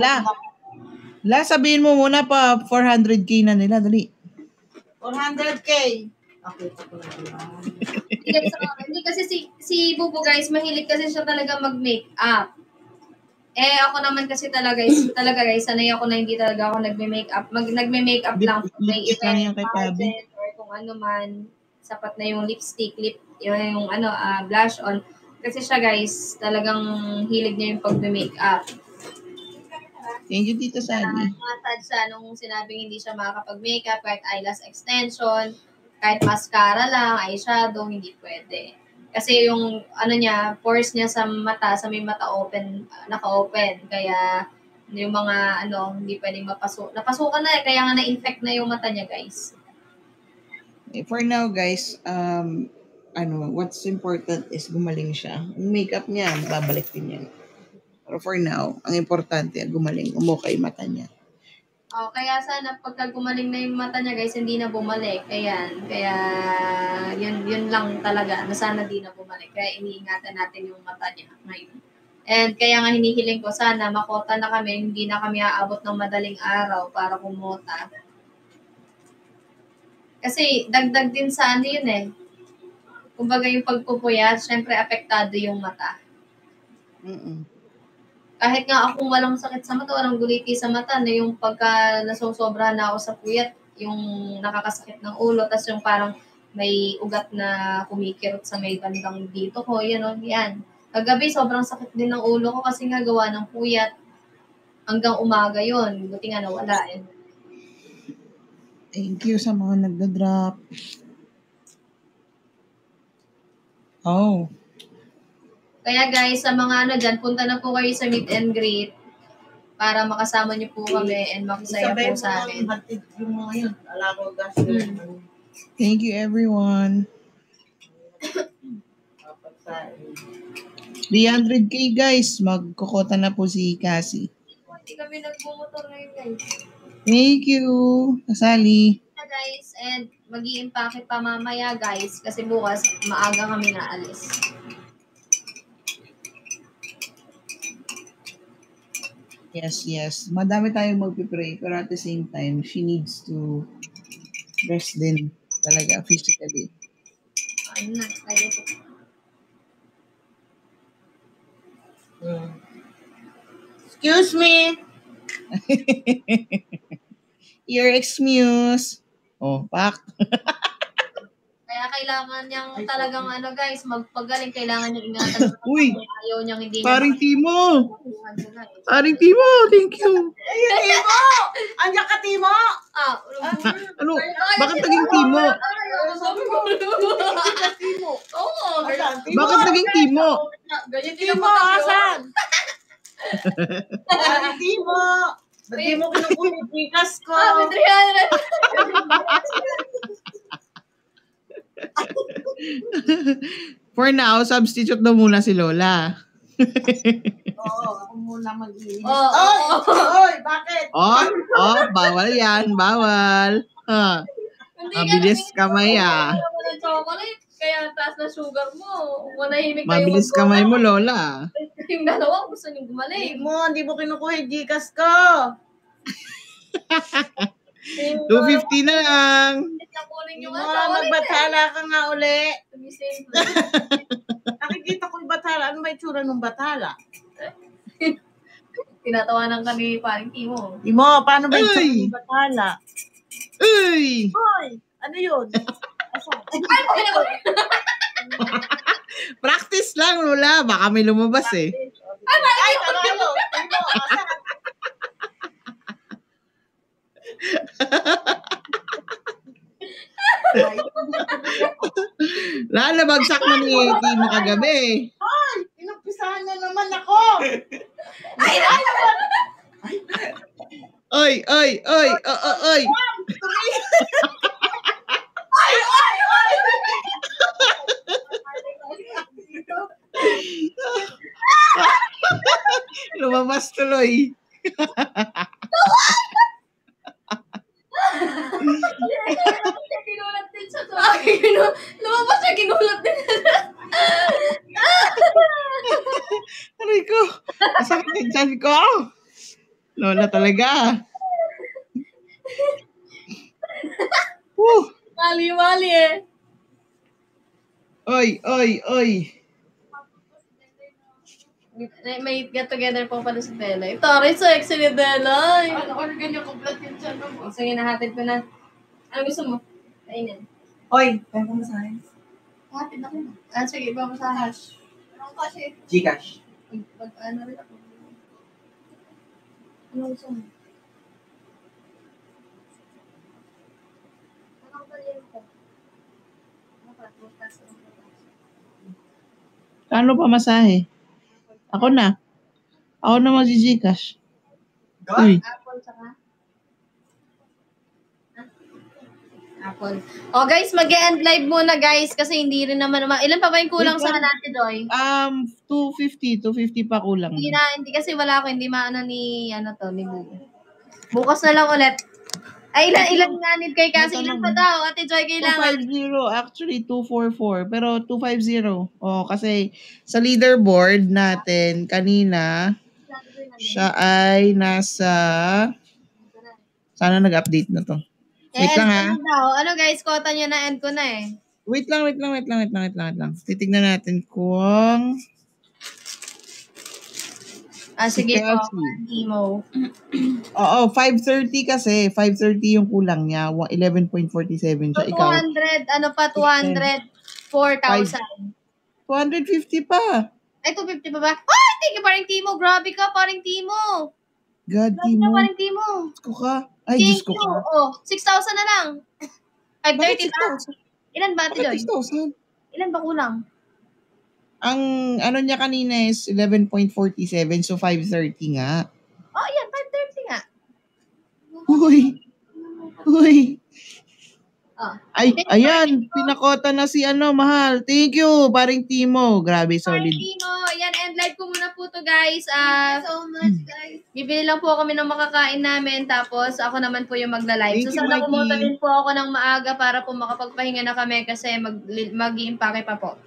[SPEAKER 4] Sabihin mo muna pa 400K na nila, dali.
[SPEAKER 2] 400K. Okay,
[SPEAKER 3] Hindi kasi si Bubo guys, mahilig kasi siya talaga mag-makeup. Ako naman kasi talaga guys, sanay ako na hindi talaga ako nagme-makeup. Nagme-makeup lang pag may event, or kung ano man, sapat na yung lipstick, yung blush on. Kasi siya guys, talagang hilig niya yung pag-makeup.
[SPEAKER 4] Thank you, Tita Sally.
[SPEAKER 3] Matad siya nung sinabing hindi siya makakapag-makeup, kahit eyelash extension, kahit mascara lang, eyeshadow, hindi pwede. Kasi yung pores niya sa mata, sa may mata naka-open. Kaya yung mga hindi pwedeng mapasok. Napasukan na kaya nga na-infect na yung mata niya, guys.
[SPEAKER 4] For now, guys, what's important is gumaling siya. Yung makeup niya, babalik din yan. Pero for now, ang importante, gumaling, umukay mata niya.
[SPEAKER 3] Kaya sana pagka gumaling na yung mata niya, guys, hindi na bumalik. Kaya yun lang talaga, na sana di na bumalik. Kaya iniingatan natin yung mata niya ngayon. And kaya nga hinihiling ko, sana makota na kami, hindi na kami aabot ng madaling araw para kumota. Kasi dagdag din sa yun eh. Kumbaga yung pagpupuyat, syempre apektado yung mata. Kahit nga akong walang sakit sa mata, walang guliti sa mata, na yung pagka nasusobrahan na ako sa puyat, yung nakakasakit ng ulo, tas yung parang may ugat na kumikirot sa may bandang dito ko, yan. Kagabi, sobrang sakit din ng ulo ko kasi nga gawa ng puyat. Hanggang umaga yun. Buti nga nawala eh.
[SPEAKER 4] Thank you sa mga nagda-drop. Oh.
[SPEAKER 3] Kaya guys, sa mga dyan, punta na po kayo sa meet and greet para makasama niyo po kami and makasaya po sa amin.
[SPEAKER 4] Thank you, everyone. 300K, guys. Magkukota na po si Cassie.
[SPEAKER 3] Hindi kami nagbumotor ngayon, guys.
[SPEAKER 4] Thank you, Sally.
[SPEAKER 3] Guys, and mag-i-impake pa mamaya, guys, kasi bukas maaga kami naalis.
[SPEAKER 4] Yes. Madami tayong magpipray, pero at the same time, she needs to rest din talaga physically.
[SPEAKER 3] Ayun na, tayo po.
[SPEAKER 2] Excuse me.
[SPEAKER 4] You're excused. Oh, pak.
[SPEAKER 3] Kaya kailangan niyang talagang guys, magpagaling, kailangan niyang ingatan.
[SPEAKER 4] Uy,
[SPEAKER 3] ayaw niyang hindi
[SPEAKER 4] paring Timo. Paring Timo, thank you.
[SPEAKER 2] Ayun, Timo! Andiyan ka, Timo!
[SPEAKER 4] Ano? Bakit naging Timo?
[SPEAKER 2] Timo.
[SPEAKER 3] Oo.
[SPEAKER 4] Bakit naging Timo?
[SPEAKER 3] Ganyan din
[SPEAKER 2] Timo, asan? Timo! Ba't di mo kinukulit bigas ko?
[SPEAKER 3] 300.
[SPEAKER 4] For now, substitute na muna si Lola.
[SPEAKER 2] Oo, ako muna mag-inis.
[SPEAKER 3] Oy,
[SPEAKER 2] bakit?
[SPEAKER 4] Bawal yan, bawal. Mabilis kamay
[SPEAKER 3] ng chocolate, kaya taas na sugar mo. Manahimik kayo.
[SPEAKER 4] Mabilis kamay mo, Lola.
[SPEAKER 3] Yung dalawa, gusto niyong gumaling.
[SPEAKER 2] Hindi mo kinukuha yung Gcash ko.
[SPEAKER 4] 250 na lang.
[SPEAKER 2] Magbathala ka nga uli. Nakikita ko yung bathala. Ano ba itsura ng bathala?
[SPEAKER 3] Tinatawanan ka ni paring Timo.
[SPEAKER 2] Timo, paano ba itsura ng bathala?
[SPEAKER 4] Uy!
[SPEAKER 2] Hoy! Ano yun?
[SPEAKER 4] Practice lang, Lola. Baka may lumabas eh.
[SPEAKER 2] Ay, Timo, asan?
[SPEAKER 4] Lalabagsak na ni Timo kagabi.
[SPEAKER 2] Ay! Inumpisahan na naman ako!
[SPEAKER 4] Oy! Lumabas tuloy.
[SPEAKER 3] Kinulat din siya. Lumabas siya, kinulat din.
[SPEAKER 4] Aray ko. Masakit pinsan ko. Lola talaga.
[SPEAKER 3] Mali eh.
[SPEAKER 4] Oy.
[SPEAKER 3] May get together po pala si Bella. Taray, sexy ni Bella.
[SPEAKER 1] Organ yung komplet yun dyan.
[SPEAKER 3] Sige, nahatid ko na. Ano gusto mo? Kainin.
[SPEAKER 2] Oy, kaya ko masahin.
[SPEAKER 1] Hatid na ko na.
[SPEAKER 3] Sige, iba mo sa hash.
[SPEAKER 1] Anong kasi?
[SPEAKER 2] Gcash.
[SPEAKER 3] Ano rin ako. Ano gusto mo? Anong paliin ko? Ano pa?
[SPEAKER 4] Kano pa masahe? Ako na mag-Gcash. Uy.
[SPEAKER 3] Apple saka? Apple. Oh guys, mag-end live muna guys kasi hindi rin naman ilan pa ba yung kulang
[SPEAKER 4] Wait
[SPEAKER 3] sa
[SPEAKER 4] lang.
[SPEAKER 3] natin, Doy?
[SPEAKER 4] 250 pa kulang.
[SPEAKER 3] Hindi kasi wala ako, hindi maano ni ni Bugo. Bukas na lang ulit. Ay, ilan nga need kay kasi ilan pa daw? Ate Joy, kailangan.
[SPEAKER 4] 250, actually 244, pero 250. Oh, kasi sa leaderboard natin kanina, siya ay nasa, sana nag-update na to. Wait lang ha.
[SPEAKER 3] Ano guys, kota nyo na end ko na eh.
[SPEAKER 4] Wait lang. Titignan natin kung
[SPEAKER 3] Sige
[SPEAKER 4] si
[SPEAKER 3] po,
[SPEAKER 4] Kelsey.
[SPEAKER 3] Emo.
[SPEAKER 4] Oo, 530 kasi. 530 yung kulang niya. 11.47 siya. Ikaw?
[SPEAKER 3] 200, 4,000.
[SPEAKER 4] 250 pa.
[SPEAKER 3] Ay, 250 pa ba? Ay, thank you, paring Timo. Grabe ka, paring Timo.
[SPEAKER 4] God,
[SPEAKER 3] Grabe ka,
[SPEAKER 4] Timo.
[SPEAKER 3] paring Timo.
[SPEAKER 4] Diyos ko ka. Ay, Diyos ko ka.
[SPEAKER 3] Oh, 6,000 na lang. Ay,
[SPEAKER 4] Bakit
[SPEAKER 3] 30 lang.
[SPEAKER 4] 6,000?
[SPEAKER 3] Ilan ba, Ate Joy?
[SPEAKER 4] Bakit 6,000?
[SPEAKER 3] Ilan ba kulang?
[SPEAKER 4] Ang ano niya kanina is 11.47, so 530 nga.
[SPEAKER 3] Oh, yan, 530 nga.
[SPEAKER 4] Uy.
[SPEAKER 3] Oh.
[SPEAKER 4] Ay, ayan, pinakota na si mahal. Thank you, paring Timo. Grabe, solid.
[SPEAKER 3] Paring Timo, yan, end live ko muna po to guys.
[SPEAKER 1] So much, guys.
[SPEAKER 3] Bibili lang po kami ng makakain namin, tapos ako naman po yung magla-live.
[SPEAKER 4] Thank
[SPEAKER 3] So
[SPEAKER 4] you,
[SPEAKER 3] sana
[SPEAKER 4] Mikey.
[SPEAKER 3] pumunta din po ako ng maaga para po makapagpahinga na kami kasi mag-i-impake pa po.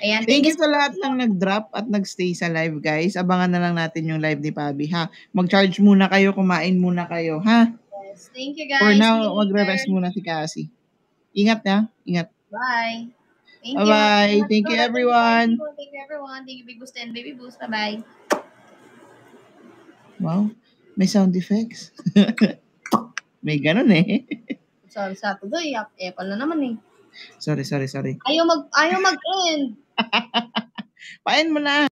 [SPEAKER 3] Ayan.
[SPEAKER 4] Thank you sa lahat ng nag-drop at nag-stay sa live, guys. Abangan na lang natin yung live ni Pabi, ha? Mag-charge muna kayo, kumain muna kayo, ha?
[SPEAKER 3] Yes. Thank you guys.
[SPEAKER 4] For now,
[SPEAKER 3] See you
[SPEAKER 4] magre-rest
[SPEAKER 3] later.
[SPEAKER 4] muna si Cassie. Ingat na. Ingat.
[SPEAKER 3] Bye. Thank
[SPEAKER 4] Bye-bye.
[SPEAKER 3] you.
[SPEAKER 4] Thank you, everyone.
[SPEAKER 3] Thank you, everyone. Thank you, Big Boost and Baby Boost. Bye-bye.
[SPEAKER 4] Wow. May sound effects. May ganun eh.
[SPEAKER 3] Sorry sa ato doy. Apple na naman eh.
[SPEAKER 4] Sorry.
[SPEAKER 3] Ayaw mag-end.
[SPEAKER 4] Pain mo na.